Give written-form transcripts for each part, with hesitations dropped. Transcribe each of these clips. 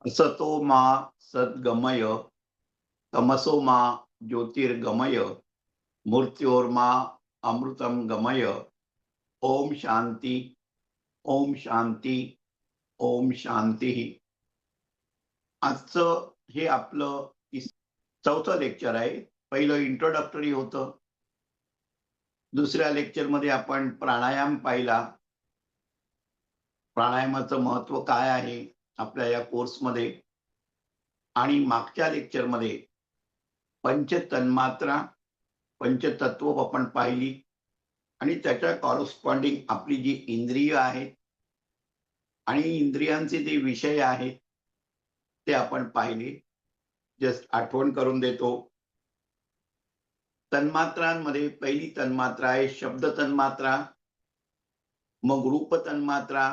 असतो मा सद्गमय तमसो मा ज्योतिर्गमय मृत्योर्मा अमृतं गमय. ओम शांती. ओम शांती. ओम शांती. आजचं हे आपलं चौथं लेक्चर आहे. पहिलं इंट्रोडक्टरी होतं. दुसऱ्या लेक्चरमध्ये आपण प्राणायाम पाहिला. प्राणायामाचं महत्त्व काय आहे आपल्या या कोर्समध्ये. आणि मागच्या लेक्चरमध्ये पंचतन्मात्रा, पंचतत्व आपण पाहिली आणि त्याच्या कॉरस्पॉन्डिंग आपली जी इंद्रिय आहेत आणि इंद्रियांचे जे विषय आहेत ते आपण पाहिले. जस्ट आठवण करून देतो. तन्मात्रांमध्ये पहिली तन्मात्रा आहे शब्द तन्मात्रा, मग रूप तन्मात्रा,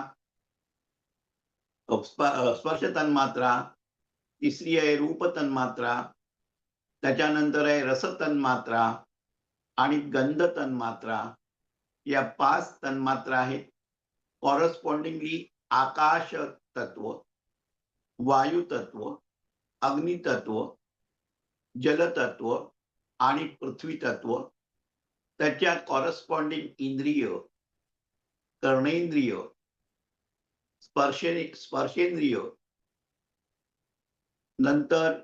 स्पर्श तन्मात्रा, तिसरी आहे रूप तन्मात्रा, त्याच्यानंतर आहे रस तन्मात्रा आणि गंध तन्मात्रा. या 5 तन्मात्रा आहेत. कॉरस्पॉन्डिंगली आकाश तत्व, वायू तत्व, अग्नि तत्व, जल तत्व आणि पृथ्वी तत्व. त्याच्या कॉरस्पॉन्डिंग इंद्रिय, कर्णेंद्रिय, स्पर्शेंद्रिय, नंतर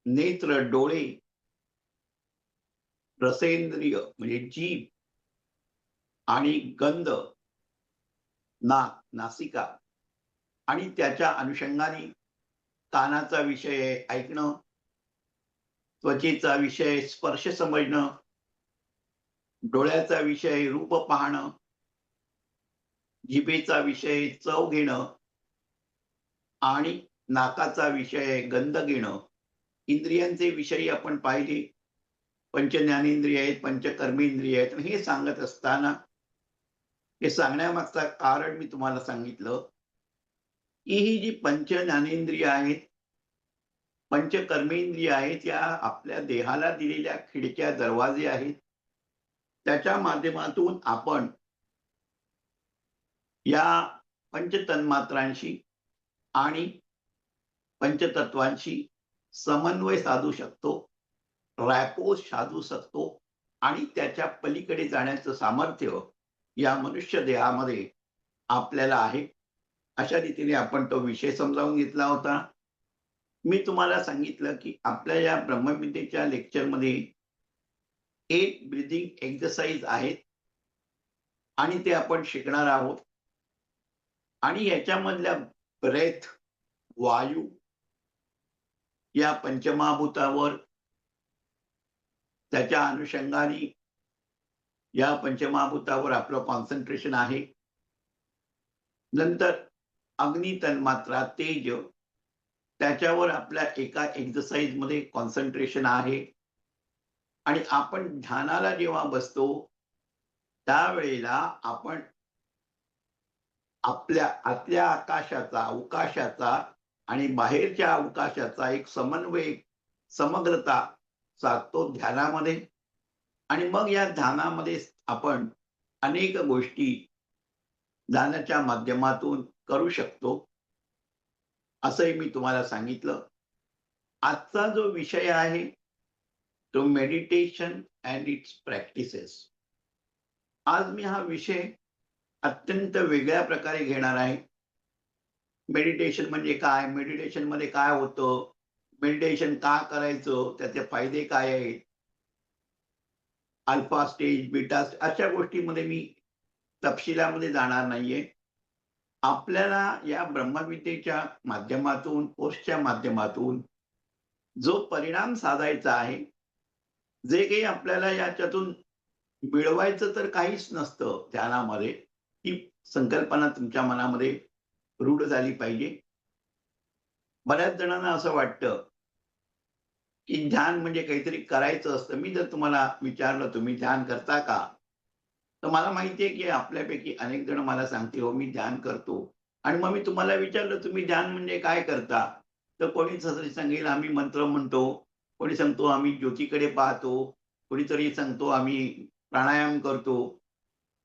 नेत्र डोळे, रसेंद्रिय म्हणजे जीभ आणि गंध नाक नासिका आणि त्याच्या अनुषंगाने कानाचा विषय आहे ऐकणं, त्वचेचा विषय स्पर्श समजणं, डोळ्याचा विषय रूप पाहणं, जिभेचा विषय चव घेणं आणि नाकाचा विषय गंध घेणं. इंद्रियांचे विषयी आपण पाहिले. पंच ज्ञानेंद्रिय आहेत, पंचकर्मेंद्रिय आहेत. हे सांगत असताना हे सांगण्यामागचं कारण मी तुम्हाला सांगितलं की ही जी पंच ज्ञानेंद्रिय आहेत, पंचकर्मेंद्रिय आहेत, या आपल्या देहाला दिलेल्या खिडक्या दरवाजे आहेत. त्याच्या माध्यमातून आपण या पंचतन्मात्रांशी आणि पंचतत्वांशी समन्वय साधू शकतो, रॅपो साधू शकतो आणि त्याच्या पलीकडे जाण्याचं सामर्थ्य या मनुष्य देहामध्ये आपल्याला आहे. अशा रीतीने आपण तो विषय समजावून घेतला होता. मी तुम्हाला सांगितलं की आपल्या या ब्रह्मविद्येच्या लेक्चरमध्ये 8 ब्रीथिंग एक्सरसाइज आहेत आणि ते आपण शिकणार आहोत. आणि याच्यामधल्या ब्रेथ, वायू या पंचमहाभूतावर, त्याच्या अनुषंगाने या पंचमहाभूतावर आपलं कॉन्सन्ट्रेशन आहे. नंतर अग्नी तन्मात्रा, तेज, त्याच्यावर आपल्या एका एक्सरसाइज मध्ये कॉन्सन्ट्रेशन आहे. आणि आपण ध्यानाला जेव्हा बसतो त्यावेळेला आपण आपल्या आतल्या आकाशाचा, अवकाशाचा आणि बाहेरच्या अवकाशाचा एक समन्वय, समग्रता साधतो ध्यानामध्ये. आणि मग या ध्यानामध्ये आपण अनेक गोष्टी ध्यानाच्या माध्यमातून करू शकतो, असंही मी तुम्हाला सांगितलं. आजचा जो विषय आहे तो मेडिटेशन अँड इट्स प्रॅक्टिसेस. आज मी हा विषय अत्यंत वेगळ्या प्रकारे घेणार आहे. मेडिटेशन म्हणजे काय, मेडिटेशन मध्ये काय होतं, मेडिटेशन का करायचं, त्याचे फायदे काय आहेत, अल्फा स्टेज, बीटा स्टेज, अशा गोष्टीमध्ये मी तपशिलामध्ये जाणार नाहीये. आपल्याला या ब्रह्मविद्येच्या माध्यमातून, कोर्सच्या माध्यमातून जो परिणाम साधायचा आहे, जे काही आपल्याला याच्यातून मिळवायचं तर काहीच नसतं ध्यानामध्ये, ही संकल्पना तुमच्या मनामध्ये रूढ झाली पाहिजे. बऱ्याच जणांना असं वाटतं की ध्यान म्हणजे काहीतरी करायचं असतं. मी जर तुम्हाला विचारलं तुम्ही ध्यान करता का, तर मला माहिती आहे की आपल्यापैकी अनेक जण मला सांगतील हो मी ध्यान करतो. आणि मग मी तुम्हाला विचारलं तुम्ही ध्यान म्हणजे काय करता, तर कोणी सांगेल आम्ही मंत्र म्हणतो, कोणी सांगतो आम्ही ज्योतीकडे पाहतो, कोणीतरी सांगतो आम्ही प्राणायाम करतो.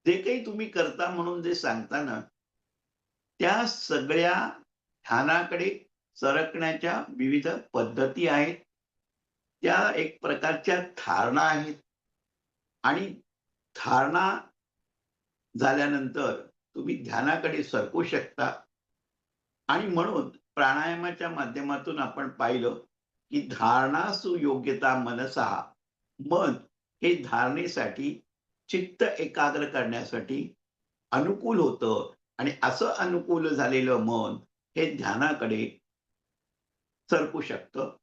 जे काही तुम्ही करता म्हणून जे सांगता ना, त्या सगळ्या ध्यानाकडे सरकण्याच्या विविध पद्धती आहेत. त्या एक प्रकारच्या धारणा आहेत आणि धारणा झाल्यानंतर तुम्ही ध्यानाकडे सरकू शकता आणि म्हणून प्राणायामाच्या माध्यमातून आपण पाहिलं, की धारणा सुयोग्यता मनसा, मन हे धारणेसाठी, चित्त एकाग्र करण्यासाठी अनुकूल होतं आणि असं अनुकूल झालेलं मन हे ध्यानाकडे सरकू शकतं.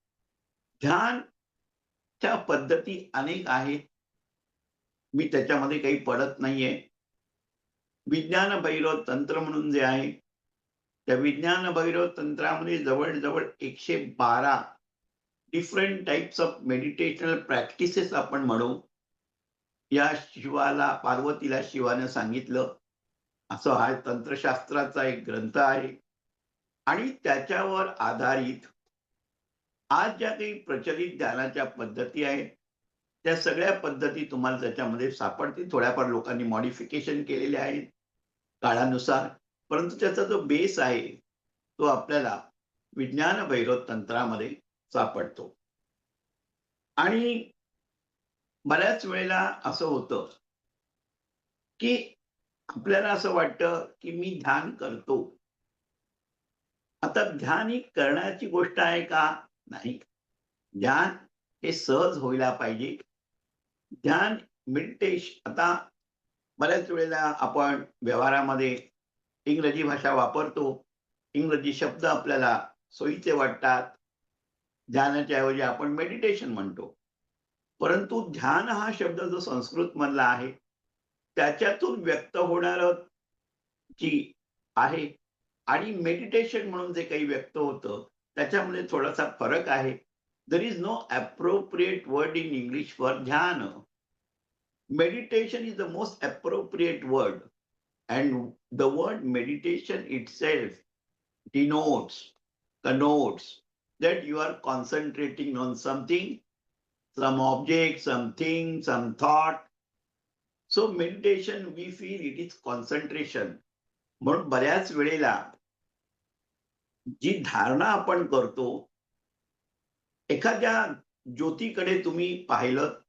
ध्यानच्या पद्धती अनेक आहेत. मी त्याच्यामध्ये काही पडत नाहीये. विज्ञान भैरव तंत्र म्हणून जे आहे, त्या विज्ञान भैरव तंत्रामध्ये जवळ-जवळ 112 different types of meditational practices आपण म्हणू. या पार्वतीला शिवाने सांगितलं. असं हा तंत्रशास्त्राचा एक ग्रंथ आहे आणि त्याच्यावर आधारित आज ज्या काही प्रचलित ध्यानाच्या पद्धती आहेत, त्या सगळ्या पद्धती तुम्हाला त्याच्यामध्ये सापडतील. थोड्याफार लोकांनी मॉडिफिकेशन केलेले आहेत काळानुसार. परंतु त्याचा जो बेस आहे, तो आपल्याला विज्ञान भैरव तंत्रामध्ये सापडतो. आणि बऱ्याच वेळेला असं होतं, की आपल्याला असं वाटतं, की मी ध्यान करतो. आता ध्यान ही करण्याची गोष्ट आहे का? नाही. ध्यान हे सहज व्हायला पाहिजे. ध्यान आता बऱ्याच वेळेला आपण व्यवहारामध्ये इंग्रजी भाषा वापरतो. इंग्रजी शब्द आपल्याला सोयीचे वाटतात. ध्यानाच्या ऐवजी आपण मेडिटेशन म्हणतो. परंतु ध्यान हा शब्द जो संस्कृत मधला आहे, त्याच्यातून व्यक्त होणारं जी आहे आणि मेडिटेशन म्हणून जे काही व्यक्त होतं, त्याच्यामध्ये थोडासा फरक आहे. There is no appropriate word in English for dhyan. Meditation is the most appropriate word, and the word meditation itself denotes, connotes that you are concentrating on something, some object, something, some thought. So meditation, we feel it is concentration. म्हणून बऱ्याच वेळेला जी धारणा आपण करतो, एखाद्या ज्योतीकडे तुम्ही पाहिलं,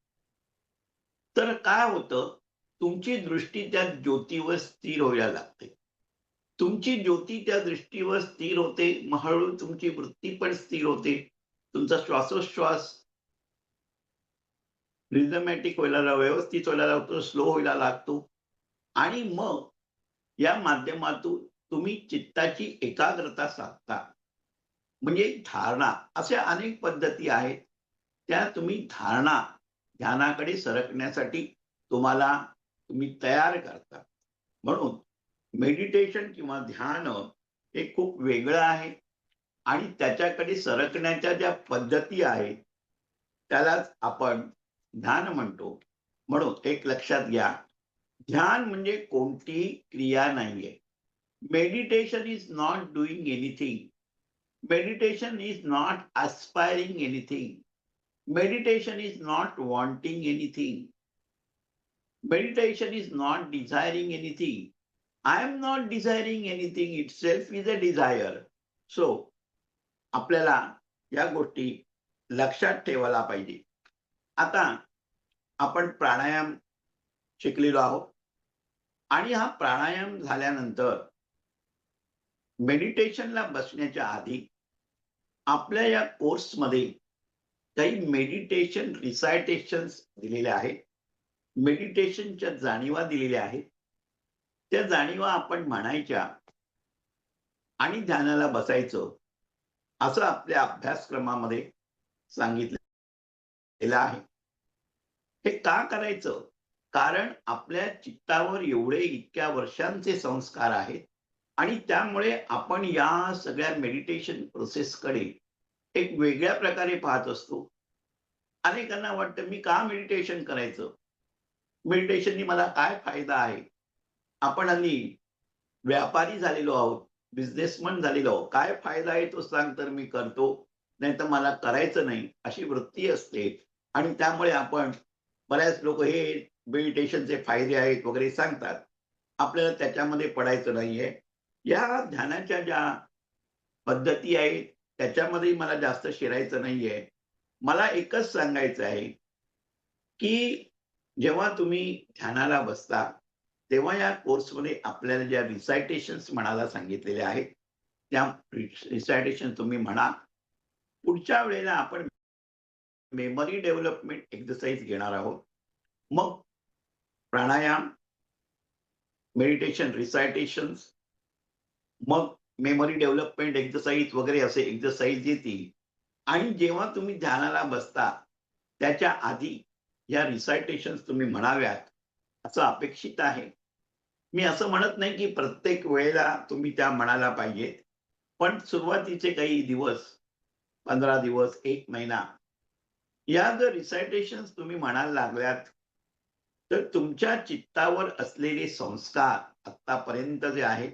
तर काय होतं, तुमची दृष्टी त्या ज्योतीवर स्थिर व्हायला लागते. तुमची ज्योती त्या दृष्टीवर स्थिर होते, मग हळूहळू तुमची वृत्ती पण स्थिर होते. तुमचा श्वासोच्छ्वास रिदमॅटिक व्हायला व्यवस्थित व्हायला लागतो, स्लो व्हायला लागतो आणि मग या माध्यमातून तुम्ही चित्ताची एकाग्रता साधता. म्हणजे धारणा अशा अनेक पद्धती आहेत. त्या तुम्ही धारणा ध्यानाकडे सरकण्यासाठी तुम्ही तयार करता. म्हणून मेडिटेशन किंवा ध्यान हे खूप वेगळं आहे आणि त्याच्याकडे सरकण्याच्या ज्या पद्धती आहेत, त्यालाच आपण ध्यान म्हणतो. म्हणून एक लक्षात घ्या, ध्यान म्हणजे कोणतीही क्रिया नाहीये. Meditation is not doing anything. Meditation is not aspiring anything. Meditation is not wanting anything. Meditation is not desiring anything. I am not desiring anything itself is a desire. So, आपल्याला या गोष्टी लक्षात ठेवायला पाहिजे. आता आपण प्राणायाम शिकलेलो आहोत आणि हा प्राणायाम झाल्यानंतर मेडिटेशनला बसण्याच्या आधी आपल्या या कोर्समध्ये काही मेडिटेशन रिसायटेशन्स दिलेल्या आहेत. मेडिटेशनच्या जाणीवा दिलेल्या आहेत. त्या जाणीवा आपण म्हणायच्या आणि ध्यानाला बसायचं, असं आपल्या अभ्यासक्रमामध्ये सांगितलेलं आहे. हे का करायचं? कारण आपल्या चित्तावर एवढे इतक्या वर्षांचे संस्कार आहेत आणि त्यामुळे आपण या सगळ्या मेडिटेशन प्रोसेसकडे एक वेगळ्या प्रकारे पाहत असतो. अनेकांना वाटतं, मी का मेडिटेशन करायचं? मेडिटेशननी मला काय फायदा आहे? आपण हल्ली व्यापारी झालेलो आहोत, बिझनेसमन झालेलो आहोत. काय फायदा आहे तो सांग तर मी करतो, नाहीतर मला करायचं नाही, अशी वृत्ती असते. आणि त्यामुळे आपण बऱ्याच लोक हे मेडिटेशनचे फायदे आहेत वगैरे सांगतात. आपल्याला त्याच्यामध्ये पडायचं नाहीये. या ध्यानाच्या ज्या पद्धती आहेत, त्याच्यामध्ये मला जास्त शिरायचं नाहीये. मला एकच सांगायचं आहे, की जेव्हा तुम्ही ध्यानाला बसता, तेव्हा या कोर्समध्ये आपल्याला ज्या रिसायटेशन्स म्हणायला सांगितलेल्या आहेत, त्या रिसायटेशन तुम्ही म्हणा. पुढच्या वेळेला आपण मेमरी डेव्हलपमेंट एक्सरसाइज घेणार आहोत. मग प्राणायाम, मेडिटेशन रिसायटेशन्स, मग मेमरी डेव्हलपमेंट एक्सरसाइज वगैरे असे एक्सरसाइज येतील. आणि जेव्हा तुम्ही ध्यानाला बसता, त्याच्या आधी या रिसायटेशन्स तुम्ही म्हणाव्यात, असं अपेक्षित आहे. मी असं म्हणत नाही, की प्रत्येक वेळेला तुम्ही त्या म्हणायला पाहिजेत. पण सुरुवातीचे काही दिवस, 15 दिवस, 1 महिना, या जर रिसायटेशन्स तुम्ही म्हणायला लागल्यात, तर तुमच्या चित्तावर असलेले संस्कार आत्तापर्यंत जे आहेत,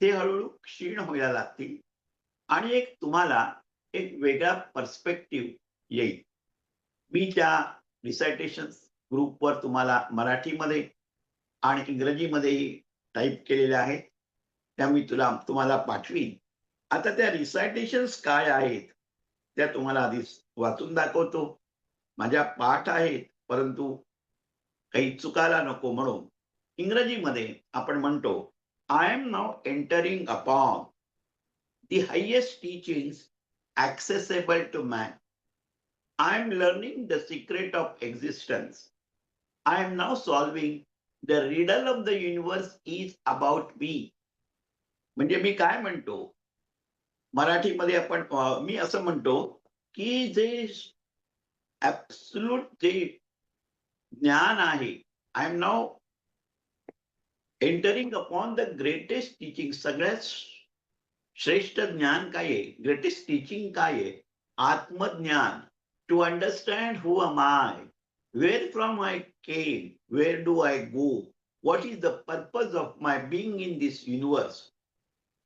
ते हळू क्षीण व्हायला लागतील आणि एक तुम्हाला एक वेगळा पर्स्पेक्टिव्ह येईल. मी त्या रिसायटेशन्स ग्रुपवर तुम्हाला मराठीमध्ये आणि इंग्रजीमध्येही टाइप केलेल्या आहेत. त्या मी तुम्हाला पाठवीन. आता त्या रिसायटेशन्स काय आहेत, त्या तुम्हाला आधी वाचून दाखवतो. माझ्या पाठ आहेत, परंतु काही चुकायला नको म्हणून इंग्रजीमध्ये आपण म्हणतो, I am now entering upon the highest teachings accessible to man. I am learning the secret of existence. I am now solving the riddle of the universe is about me. म्हणजे मी काय म्हणतो, मराठीमध्ये आपण मी असं म्हणतो, की जे ॲब्सोल्यूट जे ज्ञान आहे, I am now entering upon the greatest teaching. सगळ्यात श्रेष्ठ ज्ञान काय आहे? ग्रेटेस्ट टीचिंग काय आहे? आत्मज्ञान. To understand who am I, where from I came, where do I go, what is the purpose of my being in this universe.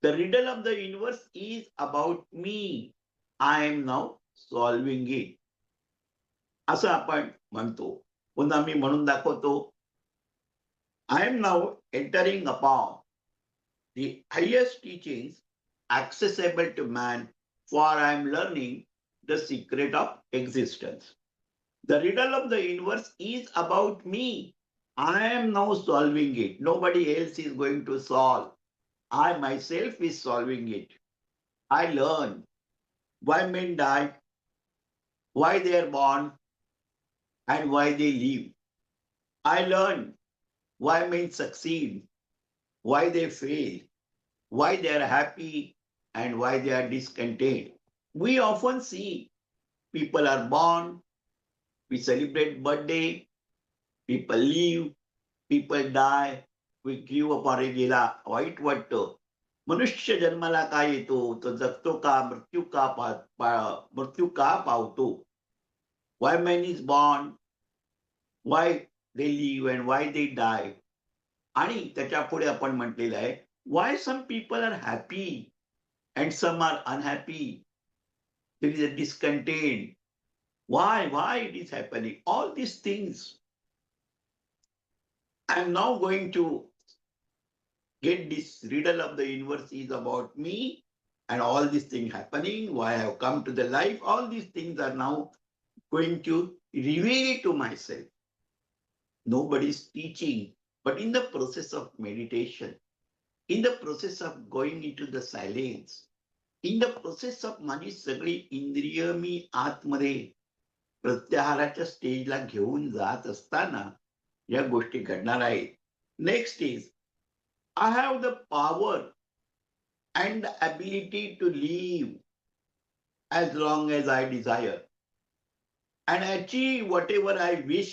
The riddle of the universe is about me. I am now solving it. असं आपण म्हणतो. पुन्हा मी म्हणून दाखवतो. I am now entering upon the highest teachings accessible to man, for I am learning the secret of existence. The riddle of the universe is about me. I am now solving it. Nobody else is going to solve. I myself is solving it. I learn why men die, why they are born, and why they live. I learn why men succeed, why they fail, why they are happy, and why they are discontent. We often see people are born, we celebrate birthday, people live, people die, we grieve upon a गेला, वाईट वाटतं. मनुष्य जन्माला का येतो? तो जगतो का? मृत्यू का पावतो? Why man is born, why they live, and why they die. आणि त्याच्या पुढे आपण म्हटलेलं आहे, why some people are happy and some are unhappy. There is a discontent. Why it is happening? All these things. I am now going to get this riddle of the universe is about me and all these things happening, why I have come to the life. All these things are now going to reveal it to myself. Nobody is teaching, but in the process of meditation, in the process of going into the silence, in the process of माझी सगळी इंद्रिय मी आतमध्ये प्रत्याहाराच्या स्टेजला घेऊन जात असताना या गोष्टी घडणार आहेत. Next is, I have the power and the ability to live as long as I desire and achieve whatever I wish.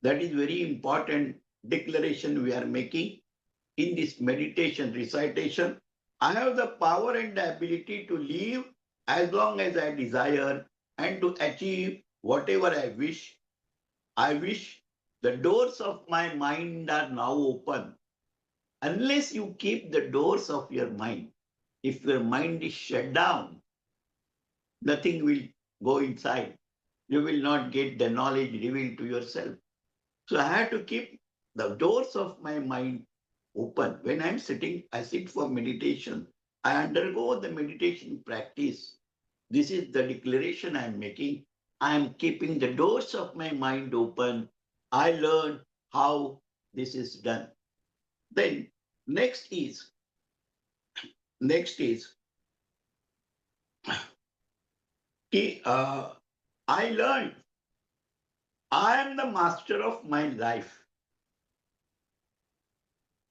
That is very important declaration we are making in this meditation recitation. I have the power and the ability to live as long as I desire and to achieve whatever I wish. I wish the doors of my mind are now open. Unless you keep the doors of your mind, if your mind is shut down, nothing will go inside. You will not get the knowledge revealed to yourself. So I have to keep the doors of my mind open. When I'm sitting, I sit for meditation. I undergo the meditation practice. This is the declaration I am making. I am keeping the doors of my mind open. I learn how this is done. Then next is next is I learned I am the master of my life.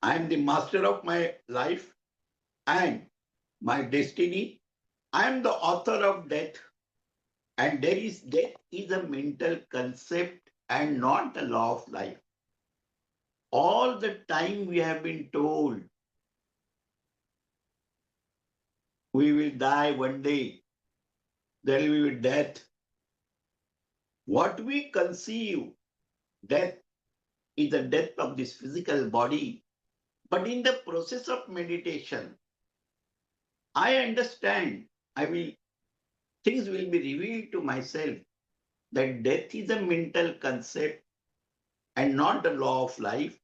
I am the master of my life and my destiny. I am the author of death. And death is a mental concept and not the law of life. All the time we have been told we will die one day, there will be death. What we conceive, death is the death of this physical body. But in the process of meditation, I understand, things will be revealed to myself that death is a mental concept and not the law of life.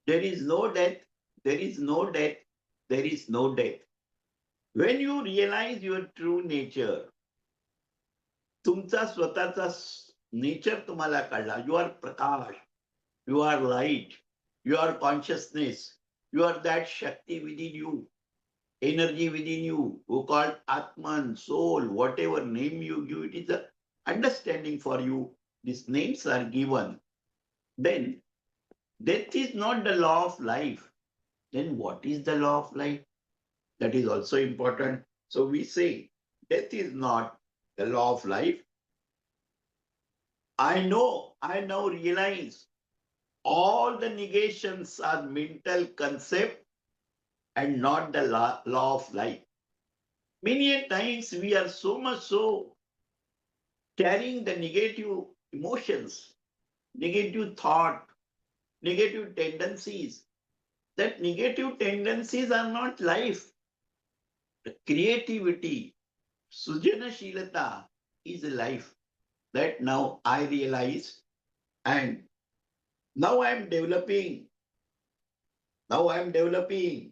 There is no death, there is no death, there is no death. When you realize your true nature, तुमचा स्वतःचा nature तुम्हाला कळला, you are प्रकाश, you are light, you are consciousness, you are that शक्ती within you, energy within you, who called Atman, soul, whatever name you give, it is a understanding for you. These names are given. Then death is not the law of life. Then what is the law of life? That is also important. So we say death is not the law of life. I now realize all the negations are mental concept and not the law of life. Many a times we are so much so carrying the negative emotions, negative thought, negative tendencies. That negative tendencies are not life. The creativity, sujanashilata is life. That now I realize, and now I am developing. Now I am developing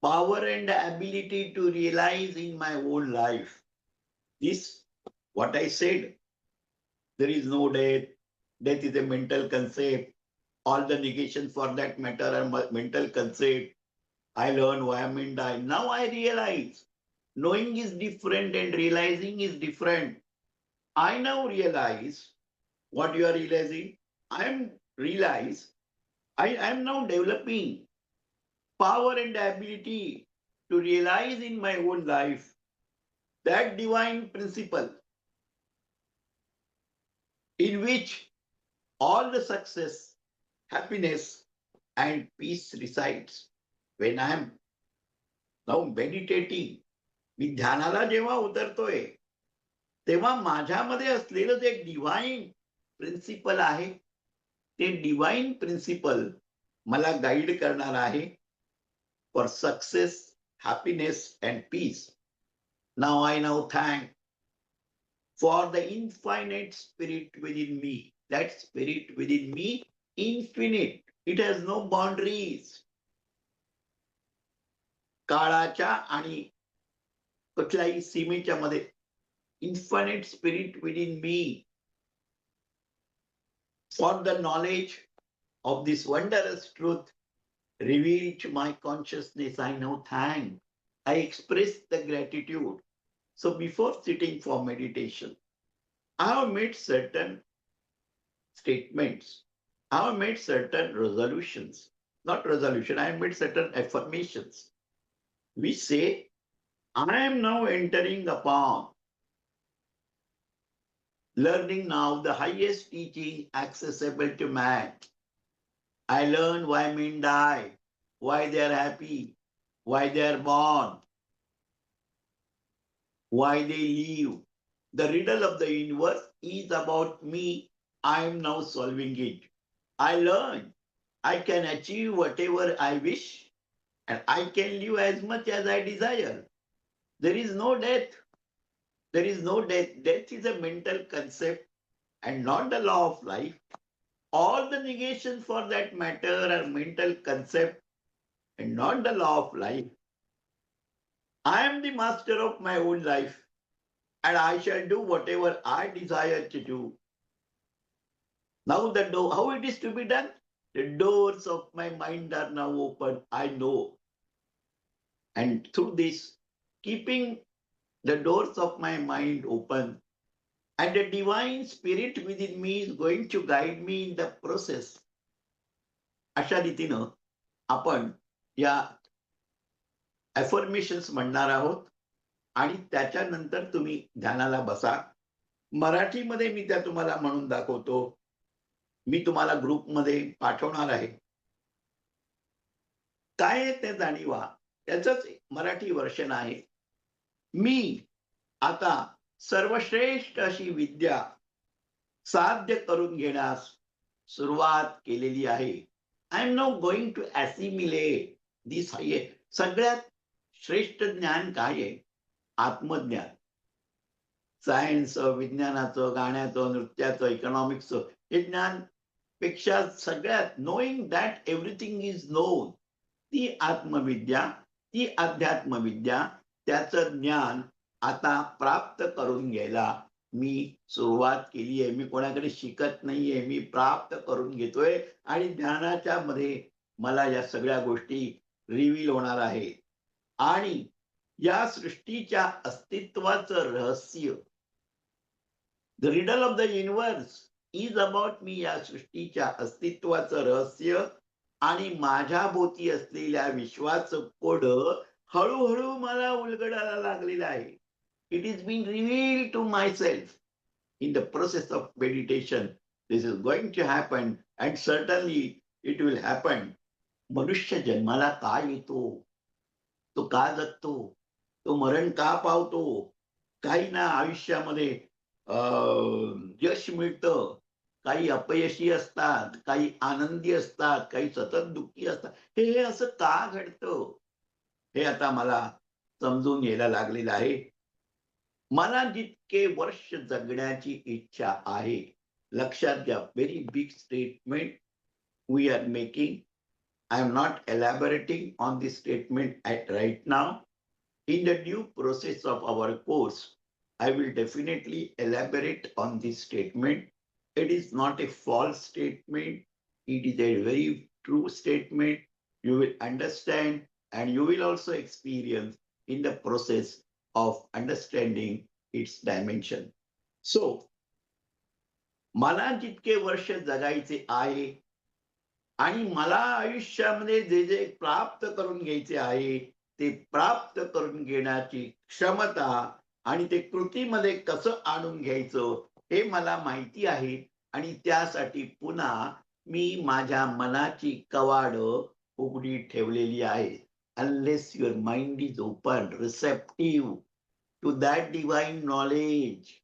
power and ability to realize in my own life. This, what I said, there is no death. Death is a mental concept. All the negation for that matter are mental concept. I learn why I'm in die. Now I realize knowing is different and realizing is different. I now realize what you are realizing. I am now developing power and ability to realize in my own life that divine principle in which all the success, happiness, and peace resides. When I am now meditating, मी ध्यानाला जेव्हा उतरतोय तेव्हा माझ्यामध्ये असलेलं जे divine principal आहे ते divine principal मला guide करणार आहे for success, happiness and peace. Now I now thank for the infinite spirit within me. That spirit within me, infinite. It has no boundaries. काळाच्या आणि कुठल्याही सीमेच्या मध्ये infinite spirit within me for the knowledge of this wondrous truth revealed to my consciousness. I now thank. I express the gratitude. So before sitting for meditation, I have made certain statements. I have made certain resolutions. Not resolution, I have made certain affirmations. We say, I am now entering upon learning now the highest teaching accessible to man. I learn why men die, why they are happy, why they are born, why they live. The riddle of the universe is about me. I am now solving it. I learn I can achieve whatever I wish and I can live as much as I desire. There is no death. There is no death. Death is a mental concept and not the law of life. All the negations for that matter are mental concept and not the law of life. I am the master of my own life, and I shall do whatever I desire to do. Now the door, how it is to be done? The doors of my mind are now open. I know. And through this, keeping the doors of my mind open, and the divine spirit within me is going to guide me in the process. अशा रीतीनं आपण या affirmations म्हणणार आहोत आणि त्याच्यानंतर तुम्ही ध्यानाला बसा. मराठीमध्ये मी त्या तुम्हाला म्हणून दाखवतो. मी तुम्हाला ग्रुपमध्ये पाठवणार आहे. काय आहे ते जाणीवा, त्याचंच मराठी वर्षन आहे. मी आता सर्वश्रेष्ठ अशी विद्या साध्य करून घेण्यास सुरुवात केलेली आहे. I am now going to assimilate this higher. सगळ्यात श्रेष्ठ ज्ञान काय आहे? आत्मज्ञान. सायन्स, विज्ञानाचं, गाण्याचं, नृत्याचं, इकॉनॉमिक्सचं हे ज्ञान पेक्षा सगळ्यात knowing that everything is non, ती आत्मविद्या, ती अध्यात्मविद्या, त्याचं ज्ञान आता प्राप्त करून घ्यायला मी सुरुवात केली आहे. मी कोणाकडे शिकत नाहीये, मी प्राप्त करून घेतोय आणि ध्यानाच्या मध्ये मला या सगळ्या गोष्टी रिव्हील होणार आहेत. आणि या सृष्टीच्या अस्तित्वाचं रहस्य, the riddle of the universe is about मी. या सृष्टीच्या अस्तित्वाचं रहस्य आणि माझ्या भोवती असलेल्या विश्वाचं कोड हळूहळू मला उलगडायला लागलेलं आहे. It is been revealed to myself in the process of meditation. This is going to happen and certainly it will happen. मनुष्य जन्माला का येतो? तो का जगतो? तो मरण का पावतो? काही ना आयुष्यामध्ये यश मिळतं, काही अपयशी असतात, काही आनंदी असतात, काही सतत दुःखी असतात. हे असं का घडतं? हे आता मला समजून यायला लागलेलं आहे. मला जितके वर्ष जगण्याची इच्छा आहे, लक्षात घ्या, very big statement we are making. I am not elaborating on this statement at right now. In the due process of our course, I will definitely elaborate on this statement. It is not a false statement. It is a very true statement. You will understand and you will also experience in the process of understanding its dimension. So, मला जितके वर्ष जगायचे आहे आणि मला आयुष्यामध्ये जे जे प्राप्त करून घ्यायचे आहे ते प्राप्त करून घेण्याची क्षमता आणि ते कृतीमध्ये कसं आणून घ्यायचं हे मला माहिती आहे. आणि त्यासाठी पुन्हा मी माझ्या मनाची कवाड उघडी ठेवलेली आहे. unless your mind is open, receptive to that divine knowledge,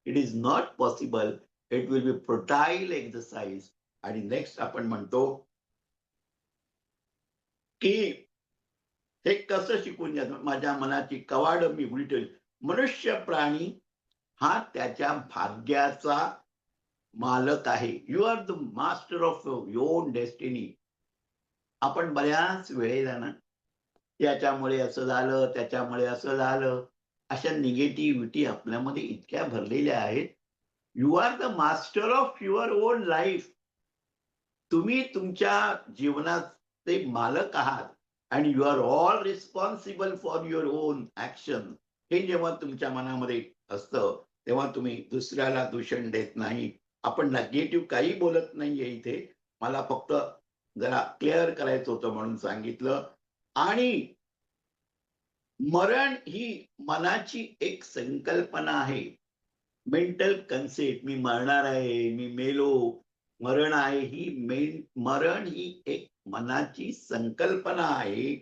it is not possible. It will be futile exercise. आणि नेक्स्ट आपण म्हणतो की हे कसं शिकून घ्या? माझ्या मनाची कवाड मी उघडी ठेवली. मनुष्य प्राणी हा त्याच्या भाग्याचा मालक आहे. You are the master of your own destiny. आपण बऱ्याच वेळेला ना, त्याच्यामुळे असं झालं, त्याच्यामुळे असं झालं, अशा निगेटिव्हिटी आपल्यामध्ये इतक्या भरलेल्या आहेत. You are the master of your own life. तुम्ही तुमच्या जीवनाचे मालक आहात आणि you are all responsible for your own action. हे जेव्हा तुमच्या मनामध्ये असतं तेव्हा तुम्ही दुसऱ्याला दूषण देत नाही. आपण निगेटिव्ह काही बोलत नाहीये इथे. मला फक्त जरा क्लिअर करायचं होतं म्हणून सांगितलं. आणि मरण ही मनाची एक संकल्पना आहे, मेंटल कन्सेप्ट. मी मरणार आहे, मी मेलो, मरण आहे. मरण ही एक मनाची संकल्पना आहे.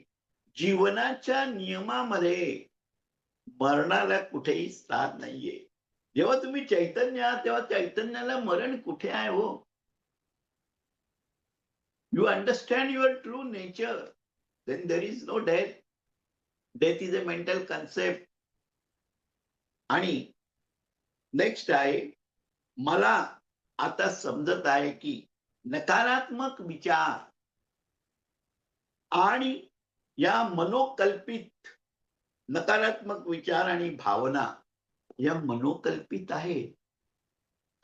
जीवनाच्या नियमामध्ये मरणाला कुठेही स्थान नाहीये. जेव्हा तुम्ही चैतन्य आहात तेव्हा चैतन्याला मरण कुठे आहे हो? You understand your true nature, then there is no death. Death is a mental concept. आणि नेक्स्ट आहे, मला आता समजत आहे की नकारात्मक विचार आणि या मनोकल्पित नकारात्मक विचार आणि भावना या मनोकल्पित आहेत.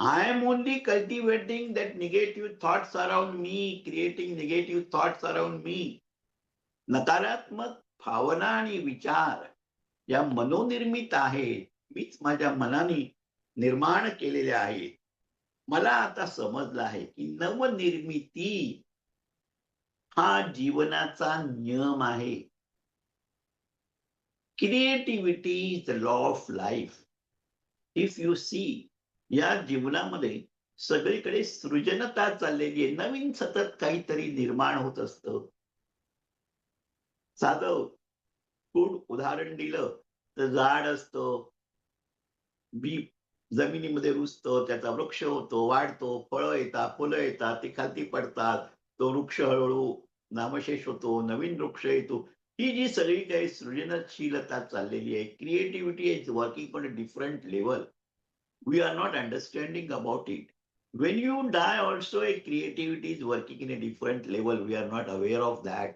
I am only cultivating that negative thoughts around me, creating negative thoughts around me. नकारात्मक भावना आणि विचार या मनोनिर्मित आहेत. मीच माझ्या मनाने निर्माण केलेल्या आहेत. मला आता समजलं आहे, की नवनिर्मिती हा जीवनाचा नियम आहे. Creativity is the law of life. If you see या जीवनामध्ये सगळीकडे सृजनता चाललेली आहे. नवीन सतत काहीतरी निर्माण होत असतं. साधं फूड उदाहरण दिलं तर झाड असतं, बी जमिनीमध्ये रुजतं, त्याचा वृक्ष होतो, वाढतो, फळं येतात, फुलं येतात, ती खालती पडतात. तो वृक्ष हळू नामशेष होतो, नवीन वृक्ष येतो. ही जी सगळी काही सृजनशीलता चाललेली आहे, creativity is working on a different level. We are not understanding about it. When you die also, a creativity is working in a different level. We are not aware of that.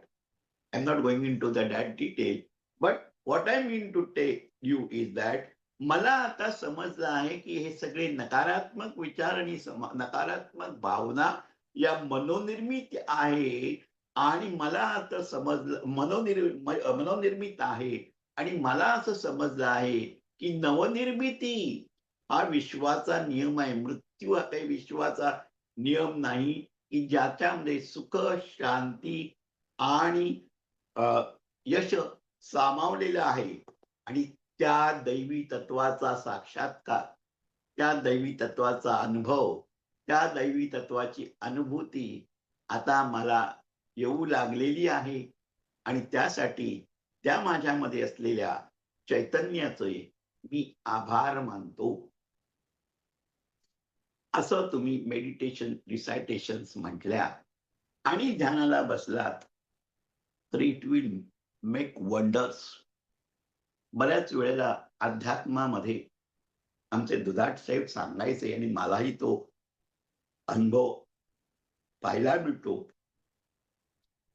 I'm not going into that detail. But what I mean to tell you is that मला आता समजलं आहे की हे सगळे नकारात्मक विचार आणि नकारात्मक भावना या मनोनिर्मित आहे. आणि मला आता समजलं मनोनिर्मित आहे. आणि मला असं समजलं आहे की नवनिर्मिती हा विश्वाचा नियम आहे. मृत्यू हा काही विश्वाचा नियम नाही, की ज्याच्यामध्ये सुख, शांती आणि यश सामावलेलं आहे. आणि त्या दैवी तत्वाचा साक्षात्कार, त्या दैवी तत्वाचा अनुभव, त्या दैवी तत्वाची अनुभूती आता मला येऊ लागलेली आहे. आणि त्यासाठी त्या माझ्यामध्ये असलेल्या चैतन्याचे मी आभार मानतो. असं तुम्ही मेडिटेशन रिसायटेशन्स म्हटल्या आणि ध्यानाला बसलात तर इट विल मेक वंडर्स. बऱ्याच वेळेला अध्यात्मामध्ये आमचे दुधाट साहेब सांगायचे आणि मलाही तो अनुभव पाहायला मिळतो,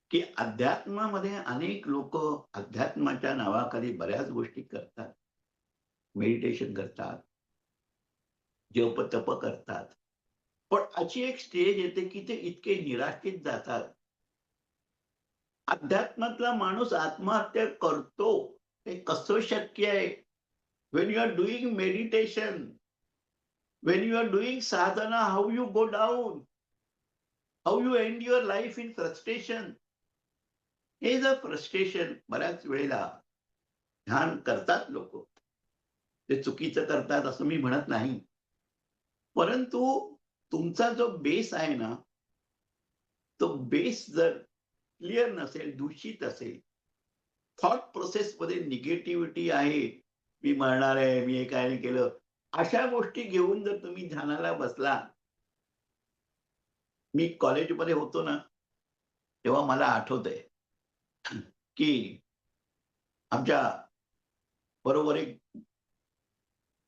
की अध्यात्मामध्ये अनेक लोक अध्यात्माच्या नावाखाली बऱ्याच गोष्टी करतात. मेडिटेशन करतात, जप-तप करतात. पण अशी एक स्टेज येते, की ते इतके निराशेत जातात. अध्यात्मातला माणूस आत्महत्या करतो. हे कसं शक्य आहे? When you are doing meditation, when you are doing sadhana, how you go down? How you end your life in frustration? हे जर फ्रस्ट्रेशन बऱ्याच वेळेला ध्यान करतात लोक, ते चुकीचं करतात असं मी म्हणत नाही. परंतु तुमचा जो बेस आहे ना, तो बेस जर क्लिअर नसेल, दूषित असेल, थॉट प्रोसेसमध्ये निगेटिव्हिटी आहे, मी मरणार आहे, मी हे काय नाही केलं, अशा गोष्टी घेऊन जर तुम्ही ध्यानाला बसला. मी कॉलेजमध्ये होतो ना, तेव्हा मला आठवतंय, की आमच्या बरोबर एक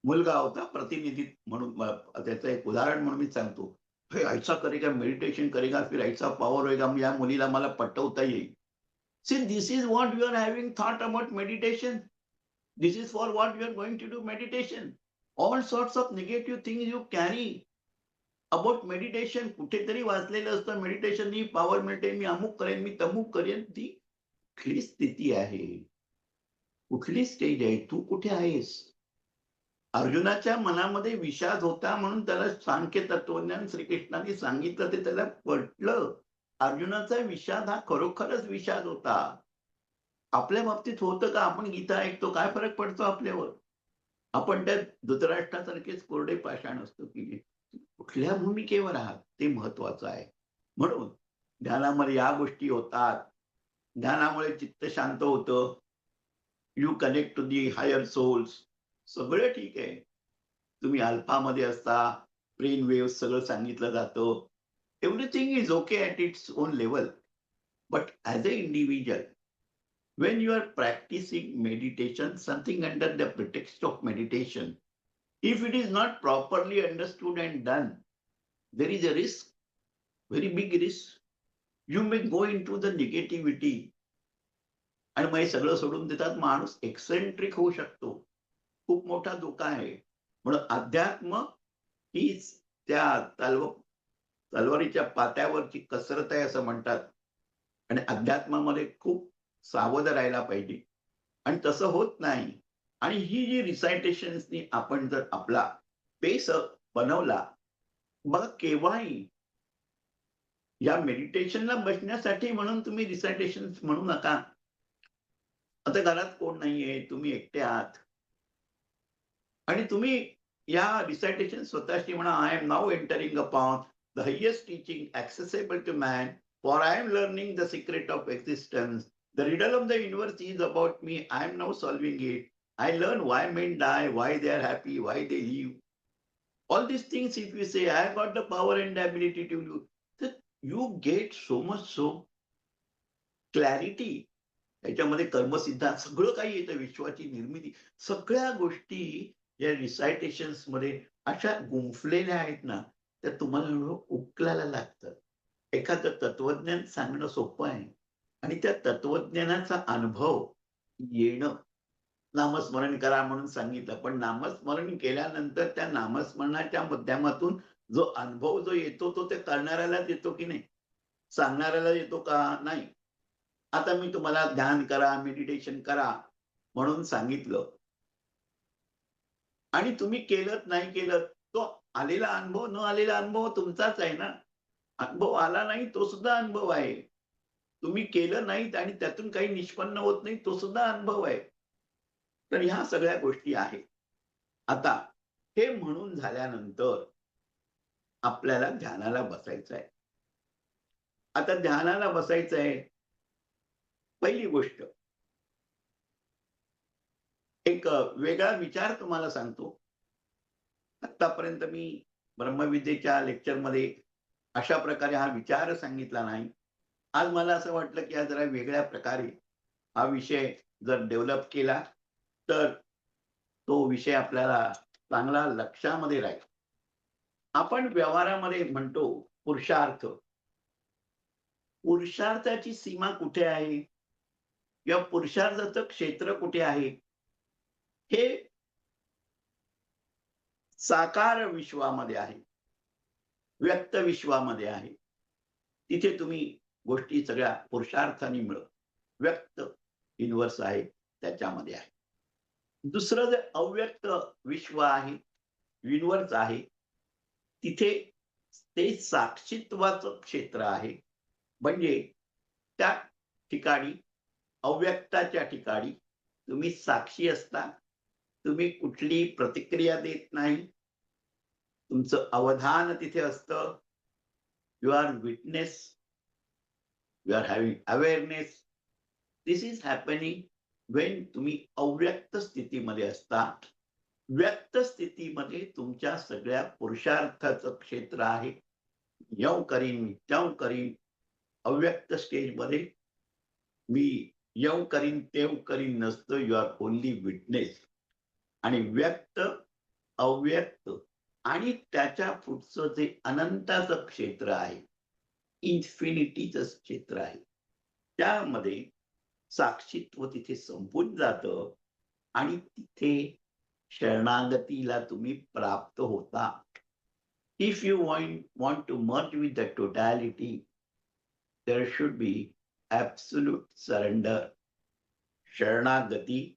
मुलगा होता प्रतिनिधी म्हणून. त्याचं एक उदाहरण म्हणून मी सांगतो. "हे ऐसा करेगा, मेडिटेशन करेगा, फिर ऐसा पॉवर होएगा." या मुलीला मला पटवता येईल. See, this is what you are having thought about meditation. This is for what you are going to do meditation. All sorts of negative things you carry about meditation. कुठेतरी वाचलेलं असतं मेडिटेशननी पॉवर मिळते, मी अमुक करेन, मी तमुक करेन. ती कुठली स्थिती आहे? कुठली स्टेज आहे? तू कुठे आहेस? अर्जुनाच्या मनामध्ये विषाद होता म्हणून त्याला सांख्य तत्वज्ञान श्रीकृष्णाने सांगितलं, ते त्याला पटलं. अर्जुनाचा विषाद हा खरोखरच विषाद होता. आपल्या बाबतीत होतं का? आपण गीता ऐकतो, काय फरक पडतो आपल्यावर? आपण त्या धृतराष्ट्रासारखेच कोरडे पाषाण असतो, की कुठल्या भूमिकेवर आहात ते महत्वाचं आहे. म्हणून ध्यानामध्ये या गोष्टी होतात. ध्यानामुळे चित्त शांत होतं. You connect to the higher souls. सगळं ठीक आहे. तुम्ही अल्फामध्ये असता, ब्रेन वेव्हज सगळं सांगितलं जातं. Everything is okay at its own level. But as a individual, when you are practicing meditation, something under the pretext of meditation, if it is not properly understood and done, there is a risk, very big risk. You may go into the negativity. आणि मग हे सगळं सोडून देतात. माणूस eccentric होऊ शकतो. खूप मोठा धोका आहे. म्हणून अध्यात्म हीच त्या तलवारीच्या पात्यावरची कसरत आहे असं म्हणतात. आणि अध्यात्मामध्ये खूप सावध राहायला पाहिजे. आणि तसं होत नाही. आणि ही जी रिसायटेशन्सनी आपण जर आपला पेस बनवला, बघा केव्हाही या मेडिटेशनला बसण्यासाठी म्हणून तुम्ही रिसायटेशन्स म्हणू नका. आता घरात कोण नाहीये, तुम्ही एकटे आहात आणि तुम्ही या रिसायटेशन स्वतःशी म्हणा, I am now entering upon the highest teaching accessible to man, for I am learning the secret of existence. The riddle of the universe is about me. I am now solving it. I learn why men die, why they are happy, why they live. All these things, if you say, I have got the power and the ability to do, then you get so much clarity. त्याच्यामध्ये कर्मसिद्धांत सगळं काही येतं, विश्वाची निर्मिती, सगळ्या गोष्टी या रिसायटेशन्स मध्ये अशा गुंफलेल्या आहेत ना, त्या तुम्हाला हळूहळू उकलायला लागतात. एखादं तत्वज्ञान सांगणं सोपं आहे आणि त्या तत्वज्ञानाचा अनुभव येणं, नामस्मरण करा म्हणून सांगितलं, पण नामस्मरण केल्यानंतर त्या नामस्मरणाच्या माध्यमातून जो अनुभव जो येतो तो त्या करणाऱ्यालाच येतो की नाही, सांगणाऱ्याला येतो का? नाही. आता मी तुम्हाला ध्यान करा, मेडिटेशन करा म्हणून सांगितलं आणि तुम्ही केलंत नाही केलं, तो आलेला अनुभव न आलेला अनुभव तुमचाच आहे ना. अनुभव आला नाही तो सुद्धा अनुभव आहे. तुम्ही केलं नाहीत आणि त्यातून काही निष्पन्न होत नाही तो सुद्धा अनुभव आहे. तर ह्या सगळ्या गोष्टी आहेत. आता हे म्हणून झाल्यानंतर आपल्याला ध्यानाला बसायचं आहे. आता ध्यानाला बसायचं आहे. पहिली गोष्ट, एक वेगळा विचार तुम्हाला सांगतो. आत्तापर्यंत मी ब्रह्मविद्येच्या लेक्चरमध्ये अशा प्रकारे हा विचार सांगितला नाही. आज मला असं वाटलं की आज जरा वेगळ्या प्रकारे हा विषय जर डेव्हलप केला तर तो विषय आपल्याला चांगला लक्षामध्ये राहील. आपण व्यवहारामध्ये म्हणतो पुरुषार्थ. पुरुषार्थाची सीमा कुठे आहे किंवा पुरुषार्थाचं क्षेत्र कुठे आहे, हे साकार विश्वामध्ये आहे, व्यक्त विश्वामध्ये आहे. तिथे तुम्ही गोष्टी सगळ्या पुरुषार्थाने मिळत. व्यक्त युनिव्हर्स आहे त्याच्यामध्ये आहे. दुसरं जे अव्यक्त विश्व आहे, युनिव्हर्स आहे, तिथे ते साक्षीत्वाचं क्षेत्र आहे. म्हणजे त्या ठिकाणी, अव्यक्ताच्या ठिकाणी तुम्ही साक्षी असता. तुम्ही कुठली प्रतिक्रिया देत नाही. तुमचं अवधान तिथे असतं. You are witness. You are having awareness. This is happening when तुम्ही अव्यक्त स्थितीमध्ये असता. व्यक्त स्थितीमध्ये तुमच्या सगळ्या पुरुषार्थाचं क्षेत्र आहे. यौ करीन, त्यों करीन. अव्यक्त स्टेजमध्ये मी यौ करीन, तेव करीन नसतं. You are only witness. आणि व्यक्त, अव्यक्त आणि त्याच्या पुढचं जे अनंताचं क्षेत्र आहे, इन्फिनिटीचं क्षेत्र आहे, त्यामध्ये साक्षीत्व तिथे संपून जातं आणि तिथे शरणागतीला तुम्ही प्राप्त होता. If you want to merge with the totality, there should be absolute surrender. शरणागती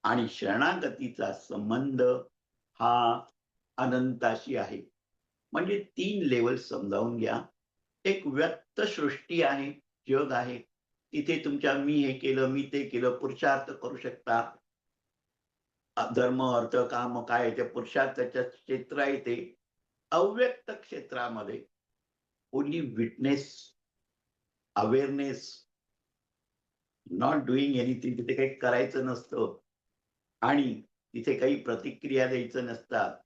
आणि शरणागतीचा संबंध हा अनंताशी आहे. म्हणजे 3 लेवल समजावून घ्या. एक व्यक्त सृष्टी आहे, जग आहे. तिथे तुमच्या मी हे केलं, मी ते केलं, पुरुषार्थ करू शकता. धर्म, अर्थ, काम काय ते पुरुषार्थाच्या क्षेत्र आहे ते. अव्यक्त क्षेत्रामध्ये only witness, awareness, not doing anything. तिथे काही करायचं नसतं आणि तिथे काही प्रतिक्रिया द्यायचं नसतात.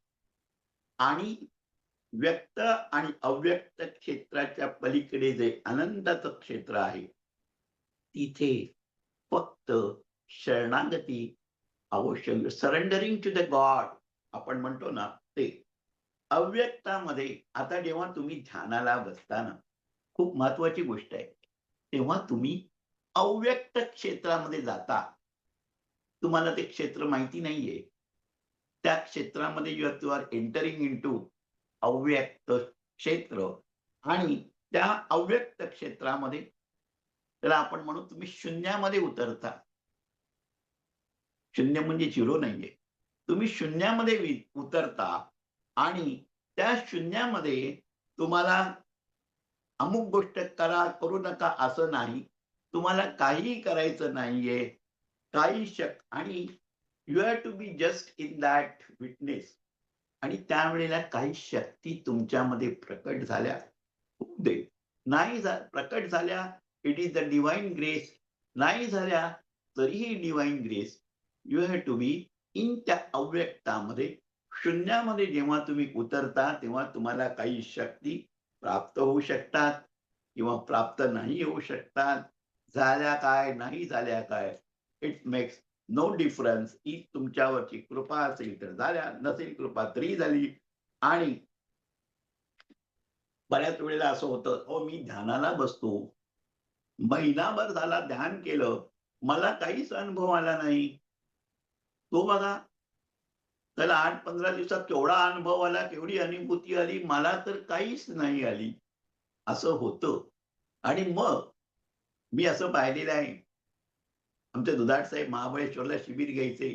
आणि व्यक्त आणि अव्यक्त क्षेत्राच्या पलीकडे जे अनंताचं क्षेत्र आहे, तिथे फक्त शरणागती आवश्यक. सरेंडरिंग टू द गॉड आपण म्हणतो ना ते. अव्यक्तामध्ये आता जेव्हा तुम्ही ध्यानाला बसता ना, खूप महत्वाची गोष्ट आहे. तेव्हा तुम्ही अव्यक्त क्षेत्रामध्ये जाता. तुम्हाला ते क्षेत्र माहिती नाहीये. त्या क्षेत्रामध्ये यू आर एंटरिंग इंटू अव्यक्त क्षेत्र आणि त्या अव्यक्त क्षेत्रामध्ये त्याला आपण म्हणू तुम्ही शून्यामध्ये उतरता. शून्य म्हणजे 0 नाहीये. तुम्ही शून्यामध्ये उतरता आणि त्या शून्यामध्ये तुम्हाला अमुक गोष्ट करा, करू नका असं नाही. तुम्हाला काहीही करायचं नाहीये. काही आणि you have to be just in that witness आणि त्यावेळेला काही शक्ती तुमच्यामध्ये प्रकट झाल्या होऊ दे. नाही प्रकट झाल्या, it is the divine grace. नाही झाल्या तरीही divine grace. You have to be in त्या अव्यक्तामध्ये, शून्यामध्ये जेव्हा तुम्ही उतरता, तेव्हा तुम्हाला काही शक्ती प्राप्त होऊ शकतात किंवा प्राप्त नाही होऊ शकतात. झाल्या काय, नाही झाल्या काय, इट मेक्स नो डिफरन्स. ही तुमच्यावरची कृपा असेल तर झाल्या, नसेल कृपा तरी झाली. आणि बऱ्याच वेळेला असं होतं, "अहो, मी ध्यानाला बसतो. महिनाभर झाला ध्यान केलं. मला काहीच अनुभव आला नाही." तो बघा, त्याला 8-15 दिवसात केवढा अनुभव आला, केवढी अनुभूती आली. मला तर काहीच नाही आली. असं होतं. आणि मग मी असं पाहिलेलं आहे, आमचे दुधाट साहेब महाबळेश्वरला शिबिर घ्यायचे.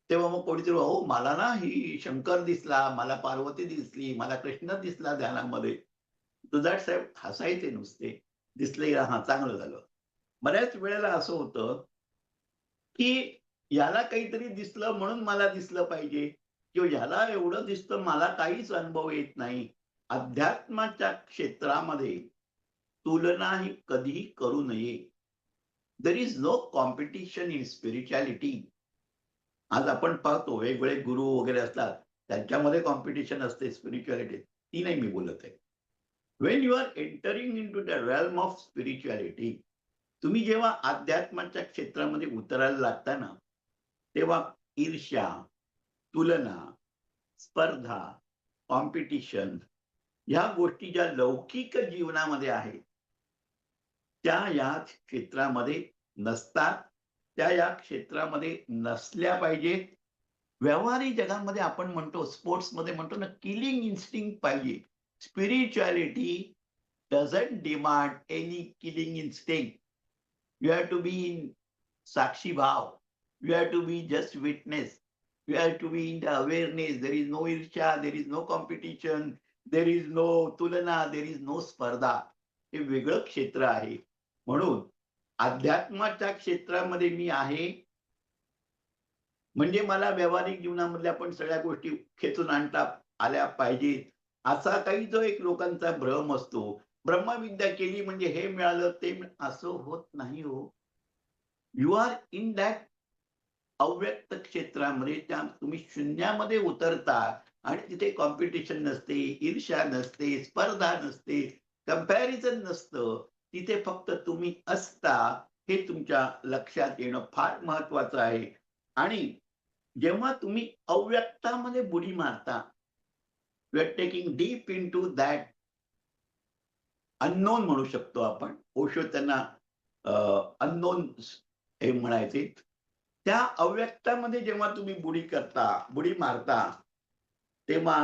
तेव्हा मग कोणीतरी, "अहो, मला ना ही शंकर दिसला, मला पार्वती दिसली, मला कृष्ण दिसला ध्यानामध्ये." दुधाट साहेब हसायचे नुसते. दिसले हां, चांगलं झालं. बऱ्याच वेळेला असं होतं, की याला काहीतरी दिसलं म्हणून मला दिसलं पाहिजे किंवा ह्याला एवढं दिसतं मला काहीच अनुभव येत नाही. अध्यात्माच्या क्षेत्रामध्ये तुलना ही कधीही करू नये. There is no competition in spirituality. आज आपण पाहतो वेगवेगळे गुरु वगैरे असतात. त्यांच्यामध्ये कॉम्पिटिशन असते स्पिरिच्युअलिटीत. ती नाही मी बोलत आहे. When you are entering into the realm of spirituality, तुम्ही जेव्हा अध्यात्माच्या क्षेत्रामध्ये उतरायला लागता ना, तेव्हा ईर्ष्या, तुलना, स्पर्धा, कॉम्पिटिशन ह्या गोष्टी ज्या लौकिक जीवनामध्ये आहेत, त्या या क्षेत्रामध्ये नसतात. त्या या क्षेत्रामध्ये नसल्या पाहिजेत. व्यावहारिक जगामध्ये आपण म्हणतो, स्पोर्ट्समध्ये म्हणतो ना, किलिंग इन्स्टिंक्ट पाहिजे. Spirituality doesn't demand any killing instinct. You have to be in Sakshi Bhav. You have to be just witness. You have to be in the awareness. There is no irsha, there is no competition, there is no tulana, there is no स्पर्धा. हे वेगळं क्षेत्र आहे. म्हणून अध्यात्माच्या क्षेत्रामध्ये मी आहे, म्हणजे मला व्यावहारिक जीवनामधल्या पण सगळ्या गोष्टी खेचून आणता आल्या पाहिजेत. असा काही जो एक लोकांचा भ्रम असतो. ब्रह्मविद्या केली म्हणजे हे मिळालं, ते असं होत नाही हो. यू आर इन दॅट अव्यक्त क्षेत्रामध्ये, त्या तुम्ही शून्यामध्ये उतरता आणि तिथे कॉम्पिटिशन नसते, ईर्ष्या नसते, स्पर्धा नसते, कंपॅरिझन नसतं. तिथे फक्त तुम्ही असता. हे तुमच्या लक्षात येणं फार महत्वाचं आहे. आणि जेव्हा तुम्ही अव्यक्तामध्ये बुडी मारता, you are taking deep into that unknown म्हणू शकतो आपण. ओशो त्यांना अननोन हे म्हणायचे. त्या अव्यक्तामध्ये जेव्हा तुम्ही बुडी मारता, तेव्हा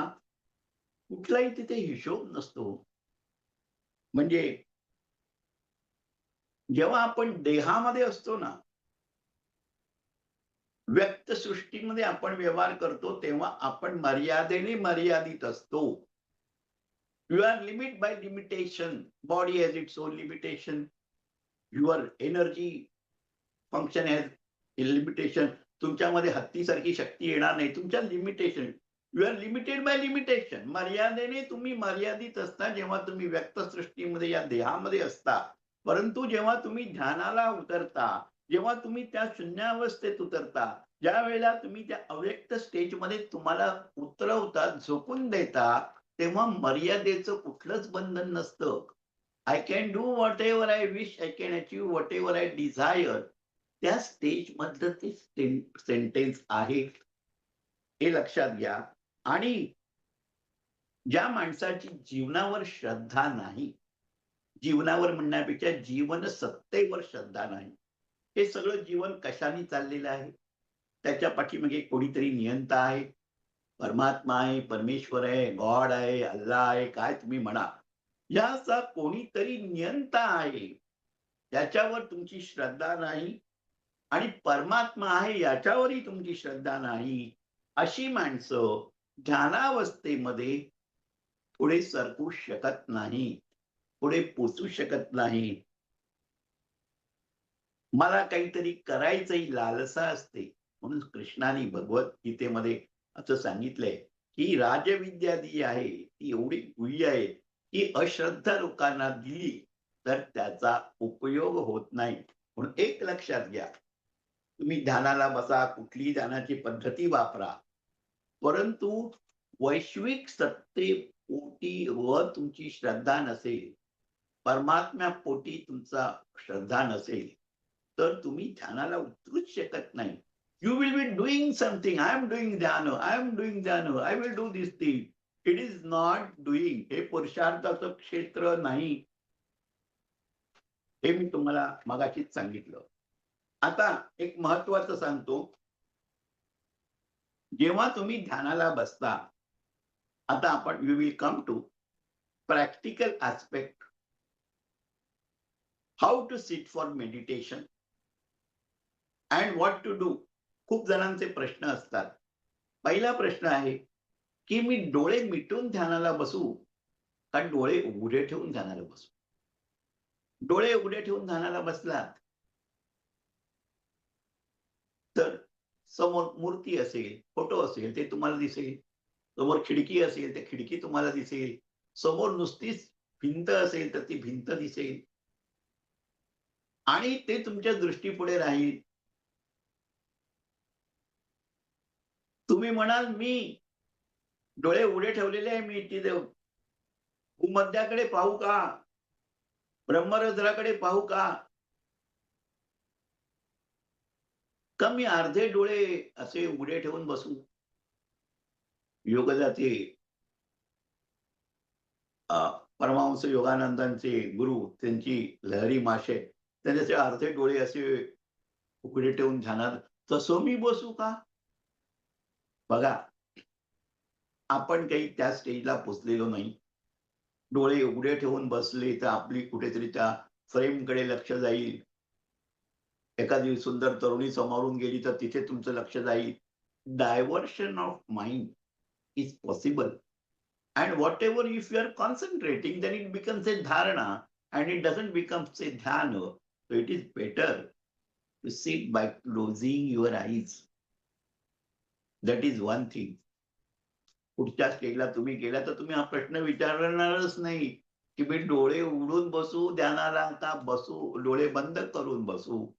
कुठलाही तिथे हिशोब नसतो. म्हणजे जेव्हा आपण देहामध्ये असतो ना, व्यक्त सृष्टीमध्ये आपण व्यवहार करतो, तेव्हा आपण मर्यादेने मर्यादित असतो. You are limit by limitation. Body has its own limitation. Your energy function has limitation. तुमच्यामध्ये हत्तीसारखी शक्ती येणार नाही. तुमच्या limitation. You are limited by limitation. मर्यादेने तुम्ही मर्यादित असता जेव्हा तुम्ही व्यक्त सृष्टीमध्ये या देहामध्ये असता. परंतु जेव्हा तुम्ही ध्यानाला उतरता, जेव्हा तुम्ही त्या शून्यावस्थेत उतरता, ज्या वेळेला तुम्ही त्या अव्यक्त स्टेजमध्ये तुम्हाला उतरवता, झोकून देता, तेव्हा मर्यादेचं कुठलंच बंधन नसतं. I can do whatever I wish, I can achieve whatever I desire. त्या स्टेज मधलं ते सेंटेन्स आहे. हे लक्षात घ्या. आणि ज्या माणसाची जीवनावर श्रद्धा नाही, जीवनावर म्हणण्यापेक्षा जीवन सत्तेवर श्रद्धा नाही. हे सगळं जीवन कशाने चाललेलं आहे? त्याच्या पाठीमागे कोणीतरी नियंता आहे. परमात्मा आहे, परमेश्वर आहे, गॉड आहे, अल्लाह आहे, काय तुम्ही म्हणा. याचा कोणीतरी नियंता आहे. त्याच्यावर तुमची श्रद्धा नाही आणि परमात्मा आहे याच्यावरही तुमची श्रद्धा नाही. अशी माणसं ध्यानावस्थेमध्ये पुढे सरकू शकत नाही, पुढे पोचू शकत नाही. मला काहीतरी करायचंही लालसा असते. म्हणून कृष्णाने भगवद्गीतेमध्ये असं सांगितलंय, की राजविद्या जी आहे, ती एवढी गुह्य आहे, की अश्रद्धा लोकांना दिली, तर त्याचा उपयोग होत नाही. म्हणून एक लक्षात घ्या, तुम्ही ध्यानाला बसा, कुठलीही ध्यानाची पद्धती वापरा. परंतु वैश्विक सत्तेपोटी व तुमची श्रद्धा नसेल, परमात्म्यापोटी तुमचा श्रद्धा नसेल, तर तुम्ही ध्यानाला उतरूच शकत नाही. You will be doing something. I am doing ध्यान, आय एम डुईंग ध्यान, I will do this thing. It is not doing. हे पुरुषार्थाचं क्षेत्र नाही. हे मी तुम्हाला मगाशीच सांगितलं. आता एक महत्वाचं सांगतो. जेव्हा तुम्ही ध्यानाला बसता, आता आपण we will come to practical aspect, how to sit for meditation and what to do. खूप जणांचे प्रश्न असतात. पहिला प्रश्न आहे, की मी डोळे मिटून ध्यानाला बसू का डोळे उघडे ठेवून ध्यानाला बसू? डोळे उघडे ठेवून ध्यानाला बसलात, तर समोर मूर्ती असेल, फोटो असेल ते तुम्हाला दिसेल. समोर खिडकी असेल, तर खिडकी तुम्हाला दिसेल. समोर नुसतीच भिंत असेल, तर ती भिंत दिसेल आणि ते तुमच्या दृष्टीपुढे राहील. तुम्ही म्हणाल, "मी डोळे उघडे ठेवलेले आहे. मी तिथे भूमध्याकडे पाहू का? ब्रह्मरंध्राकडे पाहू का? का मी अर्धे डोळे असे उघडे ठेवून बसू?" योगदाते अ, परमहंस योगानंदांचे गुरु, त्यांची लहरी माशे, त्यांनी असे अर्धे डोळे असे उघडे ठेवून ध्यानात, तसं मी बसू का? बघा, आपण काही त्या स्टेजला पोहोचलेलो नाही. डोळे उघडे ठेवून बसले, तर आपली कुठेतरी त्या फ्रेमकडे लक्ष जाईल. एखादी सुंदर तरुणी समोरून गेली, तर तिथे तुमचं लक्ष जाईल. Diversion of mind is possible. And whatever, if you are concentrating, then it becomes a dharana and it doesn't become a dhyana. So it is better to sit by closing your eyes. That is one thing. पुढच्या स्टेजला तुम्ही गेला तर तुम्ही हा प्रश्न विचारणारच नाही, की मी डोळे उघडून बसू ध्यानाला का बसू डोळे बंद करून बसू.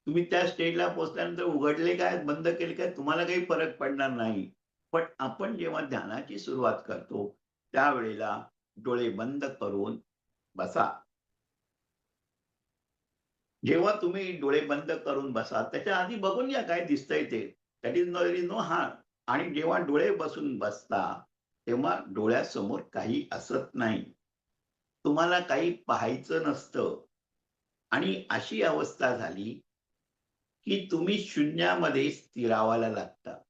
तुम्ही त्या स्टेजला पोहोचल्यानंतर उघडले काय, बंद केले काय, तुम्हाला काही फरक पडणार नाही. पण आपण जेव्हा ध्यानाची सुरुवात करतो, त्यावेळेला डोळे बंद करून बसा. जेव्हा तुम्ही डोळे बंद करून बसा, त्याच्या आधी बघून घ्या काय दिसतंय ते. That is no harm. आणि जेव्हा डोळे बसून बसता, तेव्हा डोळ्यासमोर काही असत नाही. तुम्हाला काही पाहायचं नसतं आणि अशी अवस्था झाली, की तुम्ही शून्यामध्ये स्थिरावायला लागता.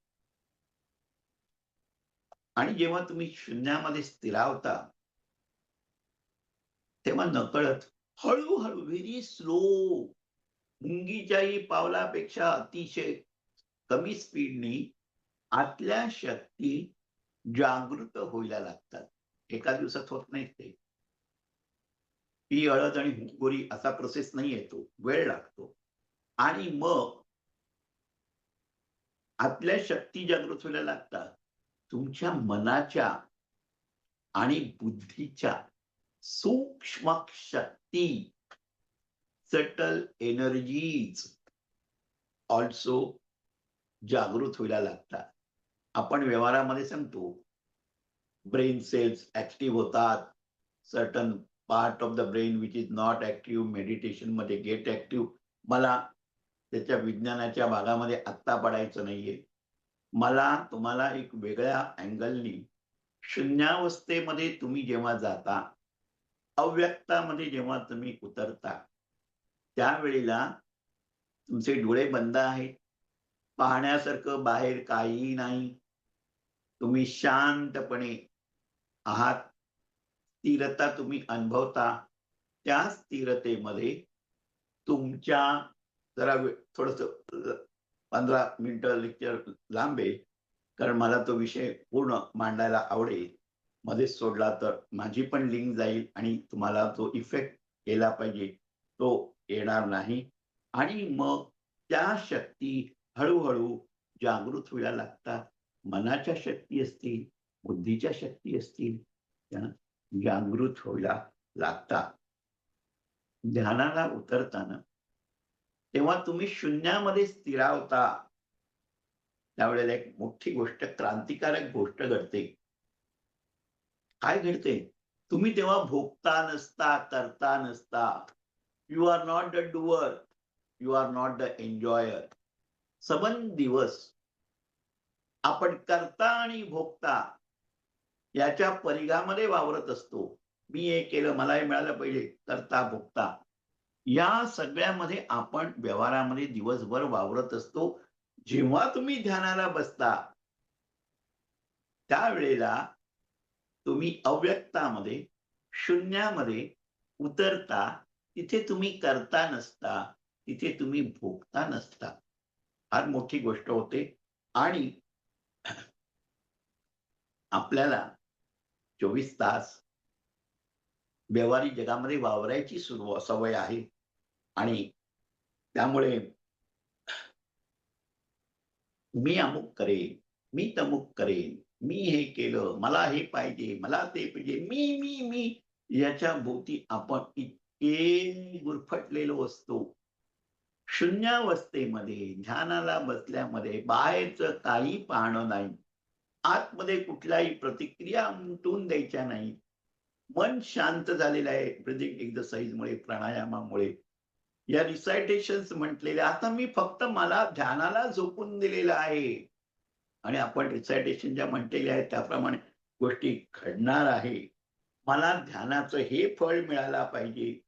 आणि जेव्हा तुम्ही शून्यामध्ये स्थिरावता, तेव्हा नकळत हळू-हळू व्हेरी स्लो, मुंगीच्याही पावलापेक्षा अतिशय कमी स्पीडनी आतल्या शक्ती जागृत व्हायला लागतात. एका दिवसात होत नाहीत ते. ही हळद आणि हुंगोरी असा प्रोसेस नाहीये तो. वेळ लागतो. आणि मग आतल्या शक्ती जागृत व्हायला लागतात. तुमच्या मनाच्या आणि बुद्धीच्या सूक्ष्म शक्ती, सटल एनर्जीज अल्सो जागृत व्हायला लागतात. आपण व्यवहारामध्ये सांगतो, ब्रेन सेल्स ॲक्टिव्ह होतात. Certain part of the brain which is not active मेडिटेशनमध्ये गेट ॲक्टिव्ह. मला त्याच्या विज्ञानाच्या भागामध्ये आत्ता पडायचं नाहीये. मला तुम्हाला एक वेगळ्या अँगलनी शून्यावस्थेमध्ये तुम्ही जेव्हा जाता, अव्यक्तामध्ये जेव्हा तुम्ही उतरता त्यावेळेला तुमचे डोळे बंद आहेत. पाहण्यासारखं बाहेर काहीही नाही. तुम्ही शांतपणे आहात. स्थिरता तुम्ही अनुभवता. त्या स्थिरतेमध्ये तुमच्या जरा थोडंसं 15 मिनिटं लेक्चर लांब आहे. कारण मला तो विषय पूर्ण मांडायला आवडेल. मध्येच सोडला तर माझी पण लिंक जाईल आणि तुम्हाला जो इफेक्ट केला पाहिजे तो येणार नाही. आणि मग त्या शक्ती हळू जागृत व्हायला लागतात. मनाच्या शक्ती असतील, बुद्धीच्या शक्ती असतील, त्या जागृत व्हायला लागतात. ध्यानाला उतरताना तेव्हा तुम्ही शून्यामध्ये स्थिरावता. त्यावेळेला एक मोठी गोष्ट, क्रांतिकारक गोष्ट घडते. काय घडते? तुम्ही तेव्हा भोगता नसता, करता नसता. You are not the doer, you are not the enjoyer. सबंध दिवस आपण करता आणि भोगता याच्या परिघामध्ये वावरत असतो. मी हे केलं, मला हे मिळालं पाहिजे, करता भोगता. या सगळ्यामध्ये आपण व्यवहारामध्ये दिवसभर वावरत असतो. जेव्हा तुम्ही ध्यानाला बसता त्यावेळेला तुम्ही अव्यक्तामध्ये, शून्यामध्ये उतरता. तिथे तुम्ही करता नसता, तिथे तुम्ही भोगता नसता. फार मोठी गोष्ट होते. आणि आपल्याला 24 तास व्यावहारिक जगामध्ये वावरायची सवय आहे. आणि त्यामुळे मी अमुक करेन, मी तमुक करेन, मी हे केलं, मला हे पाहिजे, मला ते पाहिजे, मी याच्या भोवती आपण इतके गुरफटलेलो असतो. शून्यावस्थेमध्ये, ध्यानाला बसल्यामध्ये बाहेरचं काही पाहणं नाही. आतमध्ये कुठल्याही प्रतिक्रिया उमटून द्यायच्या नाही. मन शांत झालेलं आहे ब्रीथिंग एक्सरसाइजमुळे, प्राणायामामुळे. या रिसायटेशन्स म्हटलेल्या, आता मी फक्त मला ध्यानाला झोकून दिलेलं आहे. आणि आपण रिसायटेशन ज्या म्हटलेल्या आहेत त्याप्रमाणे गोष्टी घडणार आहे. मला ध्यानाचं हे फळ मिळायला पाहिजे.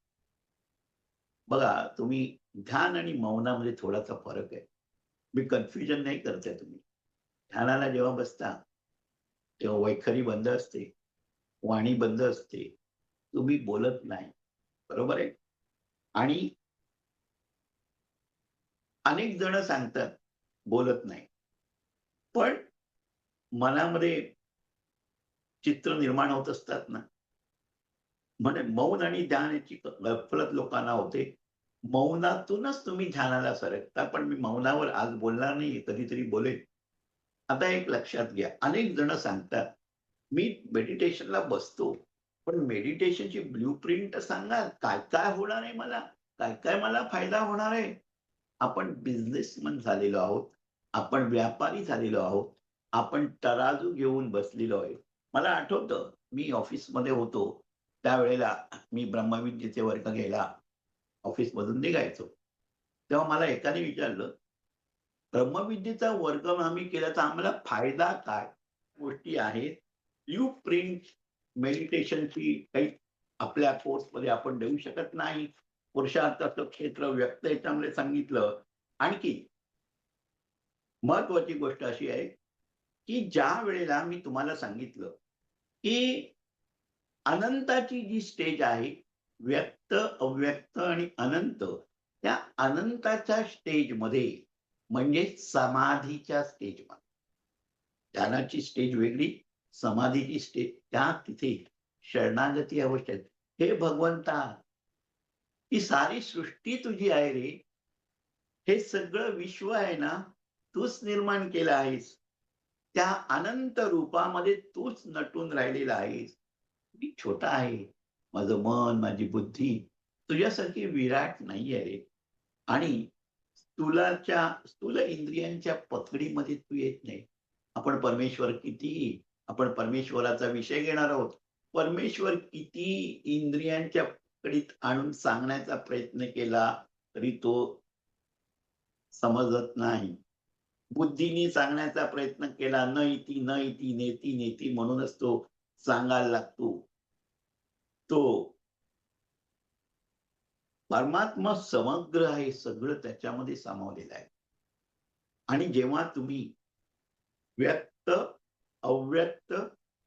बघा, तुम्ही ध्यान आणि मौनामध्ये थोडासा फरक आहे. मी कन्फ्युजन नाही करत आहे तुम्ही. ध्यानाला जेव्हा बसता तेव्हा वैखरी बंद असते, वाणी बंद असते. तुम्ही बोलत नाही. बरोबर आहे? आणि अनेक जण सांगतात, बोलत नाही. पण मनामध्ये चित्र निर्माण होत असतात ना. म्हणजे मौन आणि ध्यान याची गफलत लोकांना होते. मौनातूनच तुम्ही ध्यानाला सरकता. पण मी मौनावर आज बोलणार नाहीये, कधीतरी बोलेन. आता एक लक्षात घ्या, अनेक जण सांगतात, मी मेडिटेशनला बसतो. पण मेडिटेशनची ब्लूप्रिंट सांगा, काय-काय होणार आहे मला? काय-काय मला फायदा होणार आहे? आपण बिझनेसमन झालेलो आहोत. आपण व्यापारी झालेलो आहोत. आपण तराजू घेऊन बसलेलो आहे. मला आठवतं, मी ऑफिसमध्ये होतो. त्यावेळेला मी ब्रह्मविद्येचे वर्ग घ्यायला ऑफिसमधून निघायचो. तेव्हा मला एकाने विचारलं, ब्रह्मविद्येचा वर्ग आम्ही केला तर आम्हाला फायदा काय? गोष्टी आहेत. यू प्रिंट मेडिटेशनची काही आपल्या कोर्समध्ये आपण देऊ शकत नाही. पुरुषार्थाचं क्षेत्र व्यक्त याच्यामध्ये सांगितलं. आणखी महत्वाची गोष्ट अशी आहे, की ज्या वेळेला मी तुम्हाला सांगितलं, की अनंताची जी स्टेज आहे, व्यक्त, अव्यक्त आणि अनंत, त्या अनंताच्या स्टेजमध्ये म्हणजे समाधीच्या स्टेजमध्ये. ध्यानाची स्टेज वेगळी, समाधीची स्टेज, त्या तिथे शरणागती आवश्यक. हे भगवंता, ही सारी सृष्टी तुझी आहे रे. हे सगळं विश्व आहे ना, तूच निर्माण केलं आहेस. त्या अनंत रूपामध्ये तूच नटून राहिलेला आहेस. मी छोटा आहे. माझं मन, माझी बुद्धी तुझ्यासारखी विराट नाहीये रे. आणि स्थूल इंद्रियांच्या पकडीमध्ये तू येत नाही. आपण परमेश्वर किती, आपण परमेश्वराचा विषय घेणार आहोत. परमेश्वर किती इंद्रियांच्या पकडीत आणून सांगण्याचा प्रयत्न केला तरी तो समजत नाही. बुद्धीने सांगण्याचा प्रयत्न केला, न इति, न इति, नेती, नेती म्हणूनच तो सांगायला लागतो. तो परमात्मा समग्र आहे, सगळं त्याच्यामध्ये सामावलेलं आहे. आणि जेव्हा तुम्ही व्यक्त, अव्यक्त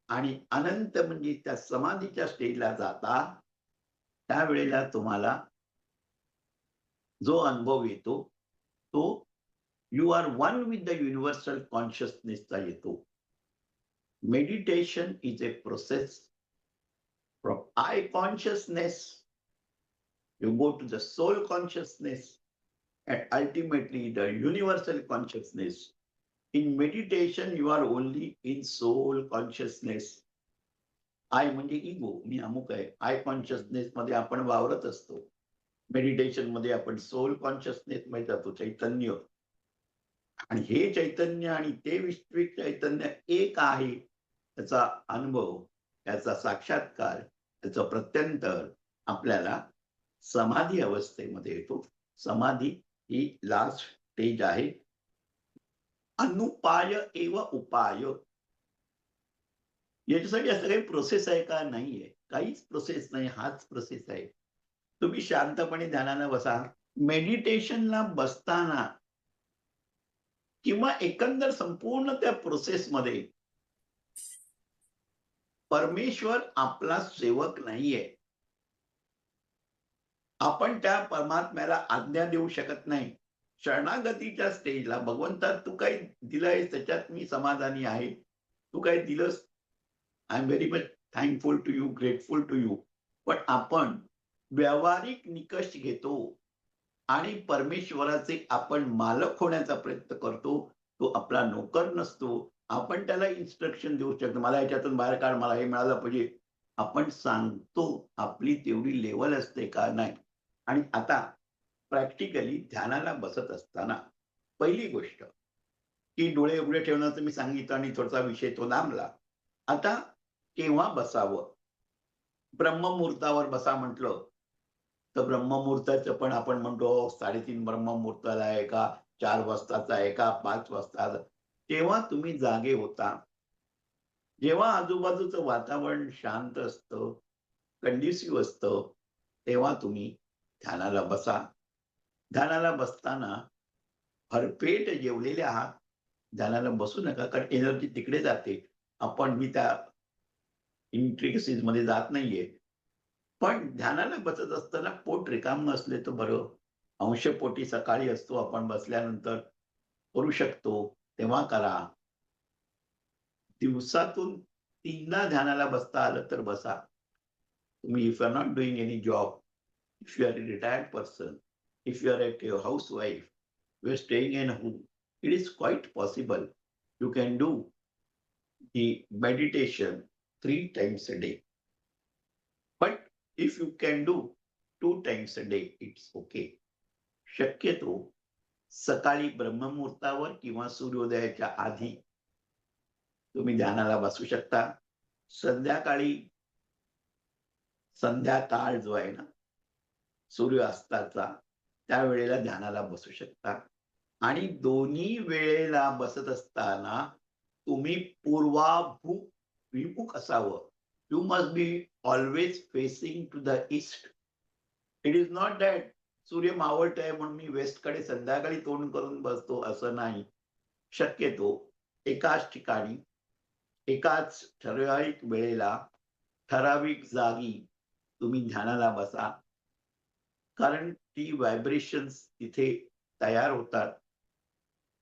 आणि अनंत म्हणजे त्या समाधीच्या स्टेजला जाता, त्यावेळेला तुम्हाला जो अनुभव येतो, तो you are one with the universal कॉन्शियसनेसचा येतो. Meditation is a process from I consciousness, you go to the soul consciousness, and ultimately the universal consciousness. In meditation, you are only in soul consciousness. I म्हणजे ego, मी अमुक आहे. I consciousness मध्ये आपण वावरत असतो. Meditation मध्ये आपण soul consciousness मध्ये जातो, चैतन्य. आणि हे चैतन्य आणि ते विश्विक चैतन्य एक आहे, त्याचा अनुभव, त्याचा साक्षात्कार, त्याचं प्रत्यंतर आपल्याला समाधी अवस्थेमध्ये येतो. समाधी ही लास्ट स्टेज आहे. अनुपाय एव उपाय. याच्यासाठी असं काही प्रोसेस आहे का? नाहीये. काहीच प्रोसेस नाही, हाच प्रोसेस आहे. तुम्ही शांतपणे ध्यानाला बसा. मेडिटेशनला बसताना किंवा एकंदर संपूर्ण त्या प्रोसेसमध्ये परमेश्वर आपला सेवक नाहीये. आपण त्या परमात्म्याला आज्ञा देऊ शकत नाही. शरणागतीच्या स्टेजला भगवंता तू काही दिलंयस त्याच्यात मी समाधानी आहे. तू काही दिलंस, I am very much thankful to you, grateful to you. पण आपण व्यावहारिक निकष घेतो आणि परमेश्वराचे आपण मालक होण्याचा प्रयत्न करतो. तो आपला नोकर नसतो. आपण त्याला इन्स्ट्रक्शन देऊ शकतो. मला याच्यातून बाहेर काढ, मला हे मिळालं पाहिजे. आपण सांगतो. आपली तेवढी लेवल असते का? नाही. आणि आता प्रॅक्टिकली ध्यानाला बसत असताना पहिली गोष्ट, की डोळे उघडे ठेवण्याचं मी सांगितलं आणि थोडासा विषय तो लांबला. आता केव्हा बसावं? ब्रह्ममुहूर्तावर बसा म्हटलं, तर ब्रह्ममुहूर्ताचं पण आपण म्हणतो 3:30 ब्रह्ममुहूर्ताला आहे का, 4 वाजताचा आहे का, 5 वाजता. तेव्हा तुम्ही जागे होता. जेव्हा आजूबाजूचं वातावरण शांत असतं, कंड्युसिव्ह असतं, तेव्हा तुम्ही ध्यानाला बसा. ध्यानाला बसताना भरपेट जेवलेले आहात. ध्यानाला बसू नका, कारण एनर्जी तिकडे जाते. मी त्या इंट्रिकसीज मध्ये जात नाहीये. पण ध्यानाला बसत असताना पोट रिकामं असले तर बरं. अंशपोटी सकाळी असतो, आपण बसल्यानंतर करू शकतो, तेव्हा करा. दिवसातून 3दा ध्यानाला बसता आलं तर बसा. तुम्ही if you are not doing any job, if you are a retired person, if you are a housewife, you are staying in home, it is quite possible you can do the meditation 3 times a day. But if you can do 2 times a day, it's okay. शक्यतो सकाळी ब्रह्ममुहूर्तावर किंवा सूर्योदयाच्या आधी तुम्ही ध्यानाला बसू शकता. संध्याकाळी, संध्याकाळ जो आहे ना, सूर्यास्ताचा, त्यावेळेला ध्यानाला बसू शकता. आणि दोन्ही वेळेला बसत असताना तुम्ही विमुख असावं. You must be always facing to the east. It is not that सूर्य मावळत आहे म्हणून मी वेस्टकडे संध्याकाळी तोंड करून बसतो, असं नाही. शक्यतो एकाच ठिकाणी, एकाच ठराविक वेळेला, ठराविक जागी तुम्ही ध्यानाला बसा. कारण ती व्हायब्रेशन्स तिथे तयार होतात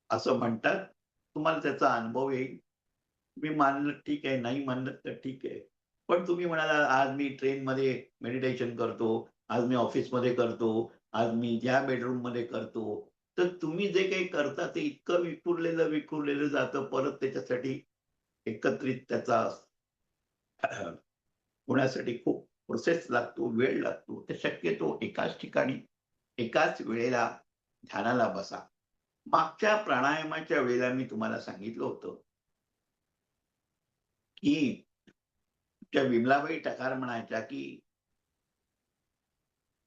असं म्हणतात. तुम्हाला त्याचा अनुभव येईल. मी मानलं ठीक आहे, नाही मानलं तर ठीक आहे. पण तुम्ही म्हणाला आज मी ट्रेनमध्ये मेडिटेशन करतो, आज मी ऑफिसमध्ये करतो, आज मी या बेडरूममध्ये करतो. तर तुम्ही जे काही करता ते इतकं विखुरलेलं जातं. परत त्याच्यासाठी एकत्रित त्याचा होण्यासाठी खूप प्रोसेस लागतो, वेळ लागतो. तर शक्यतो एकाच ठिकाणी, एकाच वेळेला ध्यानाला बसा. मागच्या प्राणायामाच्या वेळेला मी तुम्हाला सांगितलं होतं, की त्या विमलाबाई टकार म्हणायच्या, की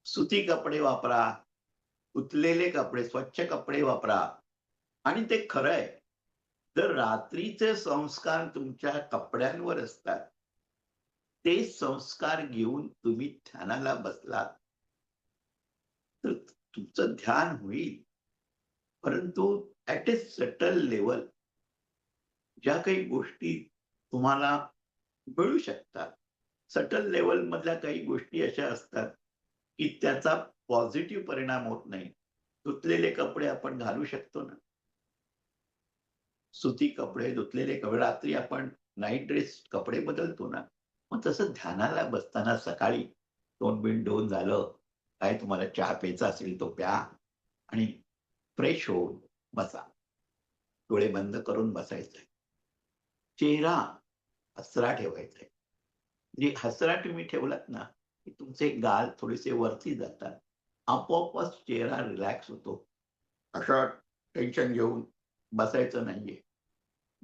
सुती कपडे वापरा, धुतलेले कपडे, स्वच्छ कपडे वापरा. आणि ते खरं आहे. जर रात्रीचे संस्कार तुमच्या कपड्यांवर असतात, ते संस्कार घेऊन तुम्ही ध्यानाला बसलात, तर तुमचं ध्यान होईल. परंतु ॲट ए सटल लेव्हल ज्या काही गोष्टी तुम्हाला मिळू शकतात. सटल लेव्हल मधल्या काही गोष्टी अशा असतात, की त्याचा पॉझिटिव्ह परिणाम होत नाही. धुतलेले कपडे आपण घालू शकतो ना. सुती कपडे, धुतलेले कपडे रात्री आपण नाईट ड्रेस कपडे बदलतो ना. मग तसं ध्यानाला बसताना सकाळी तोंड-बिंड धुवून झालं, काय तुम्हाला चहा प्यायचा असेल तो प्या आणि फ्रेश होऊन बसा. डोळे बंद करून बसायचंय. चेहरा हसरा ठेवायचा आहे. म्हणजे हसरा तुम्ही ठेवलात ना, की तुमचे गाल थोडेसे वरती जातात. आपोआपच चेहरा रिलॅक्स होतो. असं टेन्शन घेऊन बसायचं नाहीये.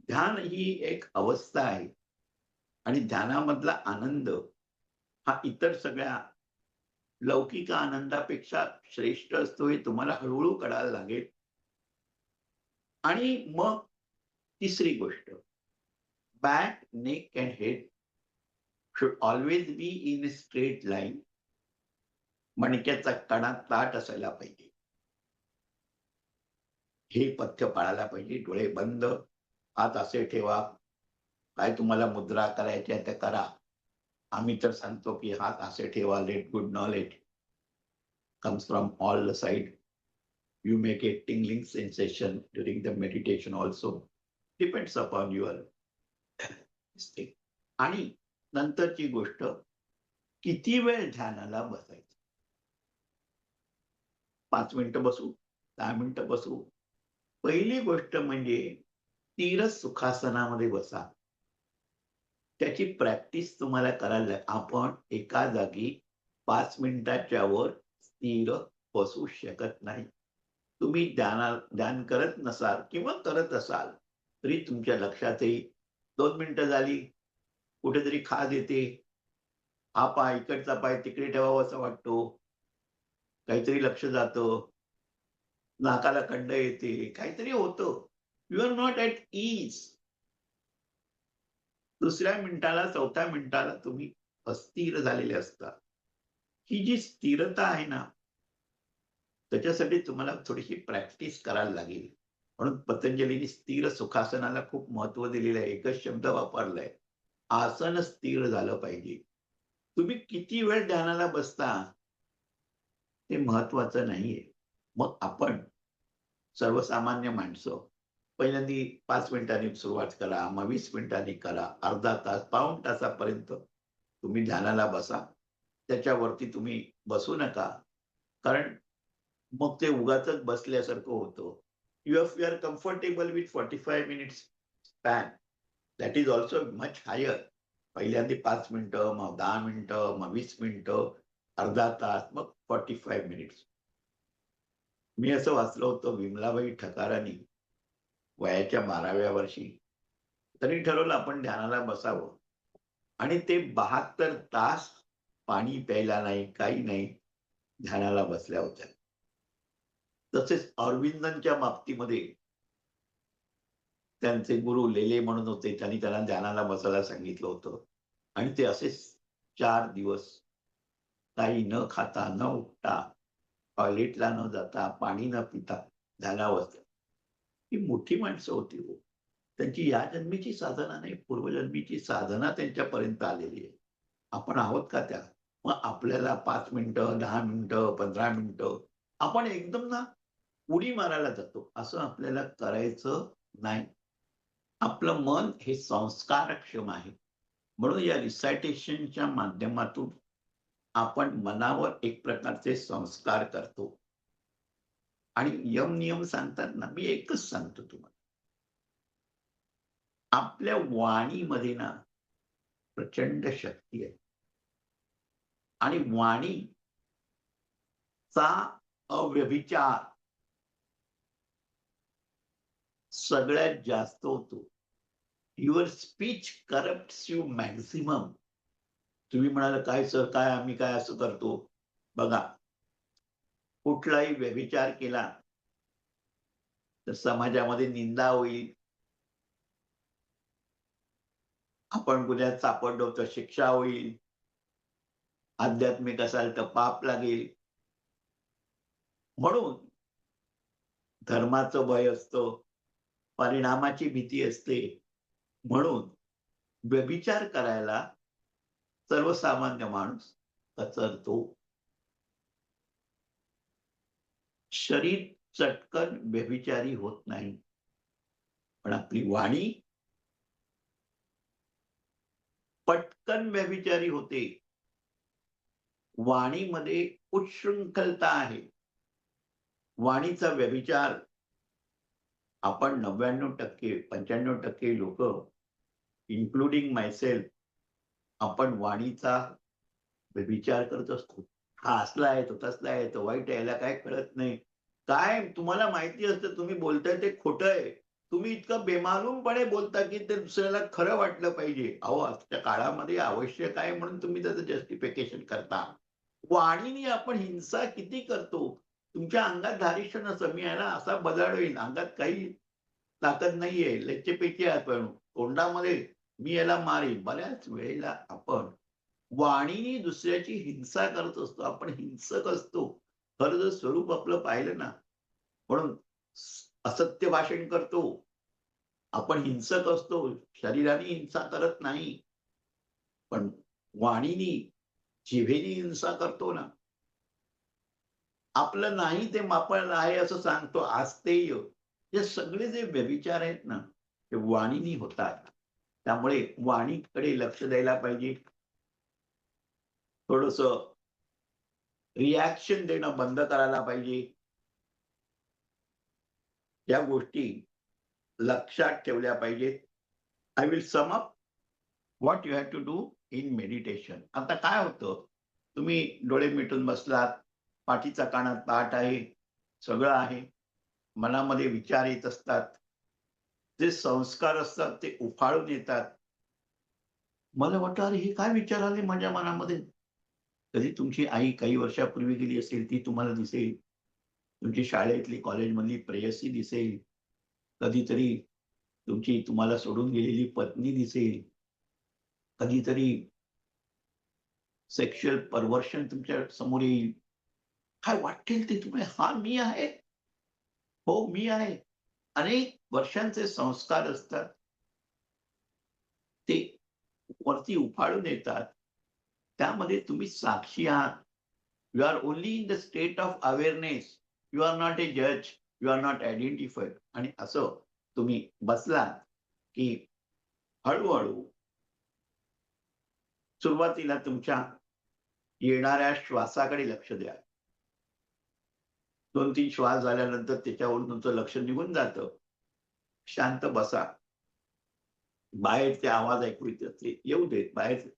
ध्यान ही एक अवस्था आहे आणि ध्यानामधला आनंद हा इतर सगळ्या लौकिक आनंदापेक्षा श्रेष्ठ असतो हे तुम्हाला हळू कळायला लागेल. आणि मग तिसरी गोष्ट, back, neck and head should always be in a straight line. मणक्याचा कणा ताठ असायला पाहिजे. हे पथ्य पाळायला पाहिजे. डोळे बंद, हात असे ठेवा. काय तुम्हाला मुद्रा करायच्या त्या करा. आम्ही तर सांगतो, की हात असे ठेवा. Let good knowledge comes from all the side. You make a tingling sensation during the meditation also. Depends upon your state. आणि नंतरची गोष्ट, किती वेळ ध्यानाला बसायचं? 5 मिनिटं बसू, 10 मिनिटं बसू. पहिली गोष्ट म्हणजे स्थिर सुखासनामध्ये बसा. त्याची प्रॅक्टिस तुम्हाला करायला आपण एका जागी 5 मिनिटाच्या वर स्थिर बसू शकत नाही. तुम्ही ध्यान करत नसाल किंवा करत असाल, तरी तुमच्या लक्षात येईल 2 मिनिटं झाली, कुठेतरी खाज येते. हा पाय, इकडचा पाय तिकडे ठेवावासा वाटतो. काहीतरी लक्ष जातं. नाकाला खंड येते. काहीतरी होतं. यू आर नॉट ॲट ईज. दुसऱ्या मिनिटाला, चौथ्या मिनिटाला तुम्ही अस्थिर झालेले असता. ही जी स्थिरता आहे ना, त्याच्यासाठी तुम्हाला थोडीशी प्रॅक्टिस करायला लागेल. म्हणून पतंजलीने स्थिर सुखासनाला खूप महत्त्व दिलेलं आहे. एकच शब्द वापरलाय. आसन स्थिर झालं पाहिजे. तुम्ही किती वेळ ध्यानाला बसता, ते महत्त्वाचं नाहीये. मग आपण सर्वसामान्य माणसं पहिल्यांदा 5 मिनिटांनी सुरुवात करा, मग 20 मिनिटांनी करा, अर्धा तास, पाऊण तासापर्यंत तुम्ही ध्यानाला बसा. त्याच्यावरती तुम्ही बसू नका. कारण मग ते उगाचच बसल्यासारखं होतं. If you are comfortable with 45 minutes span, that is also much higher. पहिल्यांदा 5 मिनिटं, मग 10 मिनिटं, मग 20 मिनिटं, अर्धा तास, मग 45 मिनिट्स. मी असं वाचलं होतं विमलाबाई ठकारांनी वयाच्या 12व्या वर्षी. त्यांनी ठरवलं आपण ध्यानाला बसावं आणि ते 72 तास पाणी प्यायला नाही, काही नाही, ध्यानाला बसल्या होत्या. तसेच अरविंदांच्या बाबतीमध्ये त्यांचे गुरु लेले म्हणून होते. त्यांनी त्यांना ध्यानाला बसायला सांगितलं होतं आणि ते असेच 4 दिवस काही न खाता, न उठता, टॉयलेटला न जाता, पाणी न पिता ध्यानावर बसले. ही मोठी माणसं होती हो. त्यांची या जन्मीची साधना नाही, पूर्वजन्मीची साधना त्यांच्यापर्यंत आलेली आहे. आपण आहोत का त्या? मग आपल्याला 5 मिनिटं, 10 मिनिटं, 15 मिनिटं आपण एकदम ना उडी मारायला जातो. असं आपल्याला करायचं नाही. आपलं मन हे संस्कारक्षम आहे. म्हणून या रिसायटेशनच्या माध्यमातून आपण मनावर एक प्रकारचे संस्कार करतो. आणि यम-नियम सांगतात ना, मी एकच सांगतो तुम्हाला. आपल्या वाणीमध्ये ना प्रचंड शक्ती आहे आणि वाणीचा अव्यभिचार सगळ्यात जास्त होतो. Your speech corrupts you maximum. तुम्ही म्हणाल, "काय सर, काय आम्ही काय असं करतो?" बघा, कुठलाही व्यभिचार केला तर समाजामध्ये निंदा होईल. आपण गुन्ह्यात सापडलो तर शिक्षा होईल. आध्यात्मिक असाल तर पाप लागेल. म्हणून धर्माचं भय असतं, परिणामाची भीती असते. म्हणून व्यभिचार करायला सर्वसामान्य माणूस कचरतो. शरीर चटकन व्यभिचारी होत नाही, पण आपली वाणी पटकन व्यभिचारी होते. वाणीमध्ये उच्छृंखलता आहे. वाणीचा व्यभिचार आपण 99% 95% लोकं इन्क्लुडिंग मायसेल्फ आपण वाणीचा व्यभिचार करत असतो. हा असला आहे, तो तसला आहे, तो वाईट आहे, याला काय कळत नाही. काय तुम्हाला माहिती असतं तुम्ही बोलताय ते खोटं आहे. तुम्ही इतकं बेमालूमपणे बोलता, की ते दुसऱ्याला खरं वाटलं पाहिजे. अहो, आजच्या काळामध्ये आवश्यक आहे म्हणून तुम्ही त्याचं जस्टिफिकेशन करता. वाणीने आपण हिंसा किती करतो. तुमच्या अंगात धारिष्ठ नसतं. मी ह्याला असा बजाडवीन, अंगात काही ताकद नाहीये, लच्चेपेची आहात पण तोंडामध्ये मी याला मारीन. बऱ्याच वेळेला आपण वाणीने दुसऱ्याची हिंसा करत असतो. आपण हिंसक असतो. खरं जर स्वरूप आपलं पाहिलं ना, म्हणून असत्य भाषण करतो. आपण हिंसक असतो. शरीराने हिंसा करत नाही. पण वाणीने, जिभेने हिंसा करतो ना. आपलं नाही ते मापन आहे असं सांगतो आस्तेय. हे सगळे जे व्यभिचार आहेत ना, ते वाणीने होतात. त्यामुळे वाणीकडे लक्ष द्यायला पाहिजे. थोडंसं रिएक्शन देणं बंद करायला पाहिजे. या गोष्टी लक्षात ठेवल्या पाहिजेत. I will sum up what you have to do in meditation. आता काय होतं, तुम्ही डोळे मिटून बसलात, पाठीचा कानात पाठ आहे, सगळं आहे. मनामध्ये विचार येत असतात. जे संस्कार असतात ते उफाळून येतात. मला वाटतं, "अरे, हे काय विचार आले माझ्या मनामध्ये?" कधी तुमची आई काही वर्षापूर्वी गेली असेल, ती तुम्हाला दिसेल. तुमची शाळेतली, कॉलेजमधली प्रेयसी दिसेल. कधीतरी तुमची तुम्हाला सोडून गेलेली पत्नी दिसेल. कधीतरी सेक्शुअल परव्हर्शन तुमच्या समोर येईल. काय वाटेल ते तुम्हाला, "हा मी आहे. हो, मी आहे." अनेक वर्षांचे संस्कार असतात. ते वरती उफाळून येतात. त्यामध्ये तुम्ही साक्षी आहात. You are only in the state of awareness. You are not a जज. You are not identified. आणि असं तुम्ही बसलात, की हळू सुरुवातीला तुमच्या येणाऱ्या श्वासाकडे लक्ष द्या. 2-3 श्वास झाल्यानंतर त्याच्यावरून तुमचं लक्ष निघून जातं. शांत बसा. बाहेरचे आवाज ऐकू येतात ते येऊ देत. बाहेर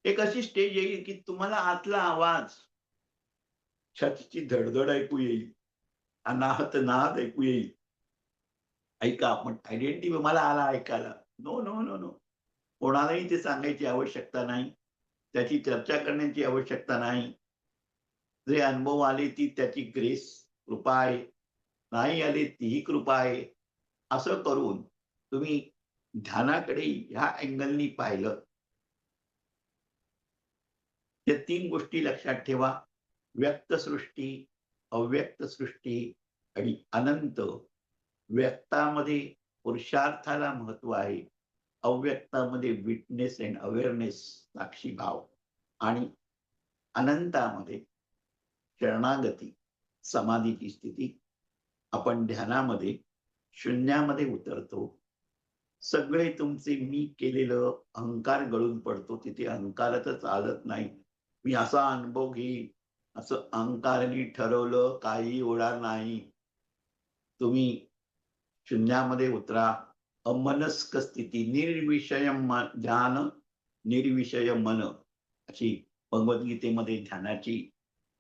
एक अशी स्टेज येईल, की तुम्हाला आतला आवाज, छातीची धडधड ऐकू येईल. अनाहत नाद ऐकू येईल. ऐका, आपण आयडेंटिटी मला आला ऐकायला. No, no, no, no. कोणालाही ते सांगायची आवश्यकता नाही. त्याची चर्चा करण्याची आवश्यकता नाही. जे अनुभव आले ती त्याची ग्रेस, कृपा आहे. नाही आले तीही कृपा आहे. असं करून तुम्ही ध्यानाकडे ह्या अँगलनी पाहिलं. या 3 गोष्टी लक्षात ठेवा. व्यक्त सृष्टी, अव्यक्त सृष्टी आणि अनंत. व्यक्तामध्ये पुरुषार्थाला महत्व आहे. अव्यक्तामध्ये विटनेस अँड अवेअरनेस, साक्षीभाव. आणि अनंतामध्ये शरणागती, समाधीची स्थिती. आपण ध्यानामध्ये शून्यामध्ये उतरतो. सगळे तुमचे मी केलेलं अहंकार गळून पडतो. तिथे अहंकाराचं चालत नाही. मी असा अनुभव घेईन, असं अहंकाराने ठरवलं काही होणार नाही. तुम्ही शून्यामध्ये उतरा. अमनस्क स्थिती, निर्विषय ध्यान, निर्विषय मन, अशी भगवद्गीतेमध्ये ध्यानाची.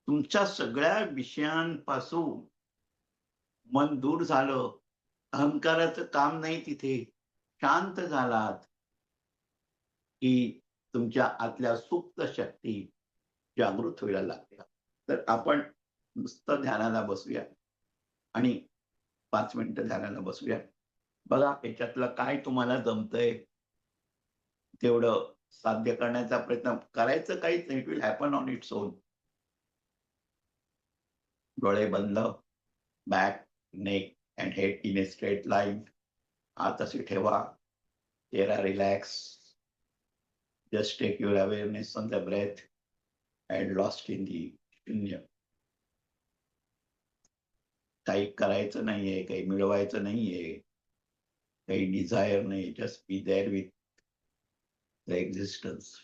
तुमच्या सगळ्या विषयांपासून मन दूर झालं. अहंकाराचं काम नाही तिथे. शांत झालात, की तुमच्या आतल्या सुप्त शक्ती जागृत व्हायला लागल्या. तर आपण नुसतं ध्यानाला बसूया आणि 5 मिनिटं ध्यानाला बसूया. बघा याच्यातलं काय तुम्हाला जमतंय तेवढं साध्य करण्याचा प्रयत्न करायचं. काहीच नाही. It will happen on its own. डोळे बंद, back, neck and head in a straight line. हात असे ठेवा, चेहरा relax. Just take your awareness on the breath and lost in the shunya. काही करायचं नाहीये, काही मिळवायचं नाहीये, काही डिझायर नाही. Just be there with the existence.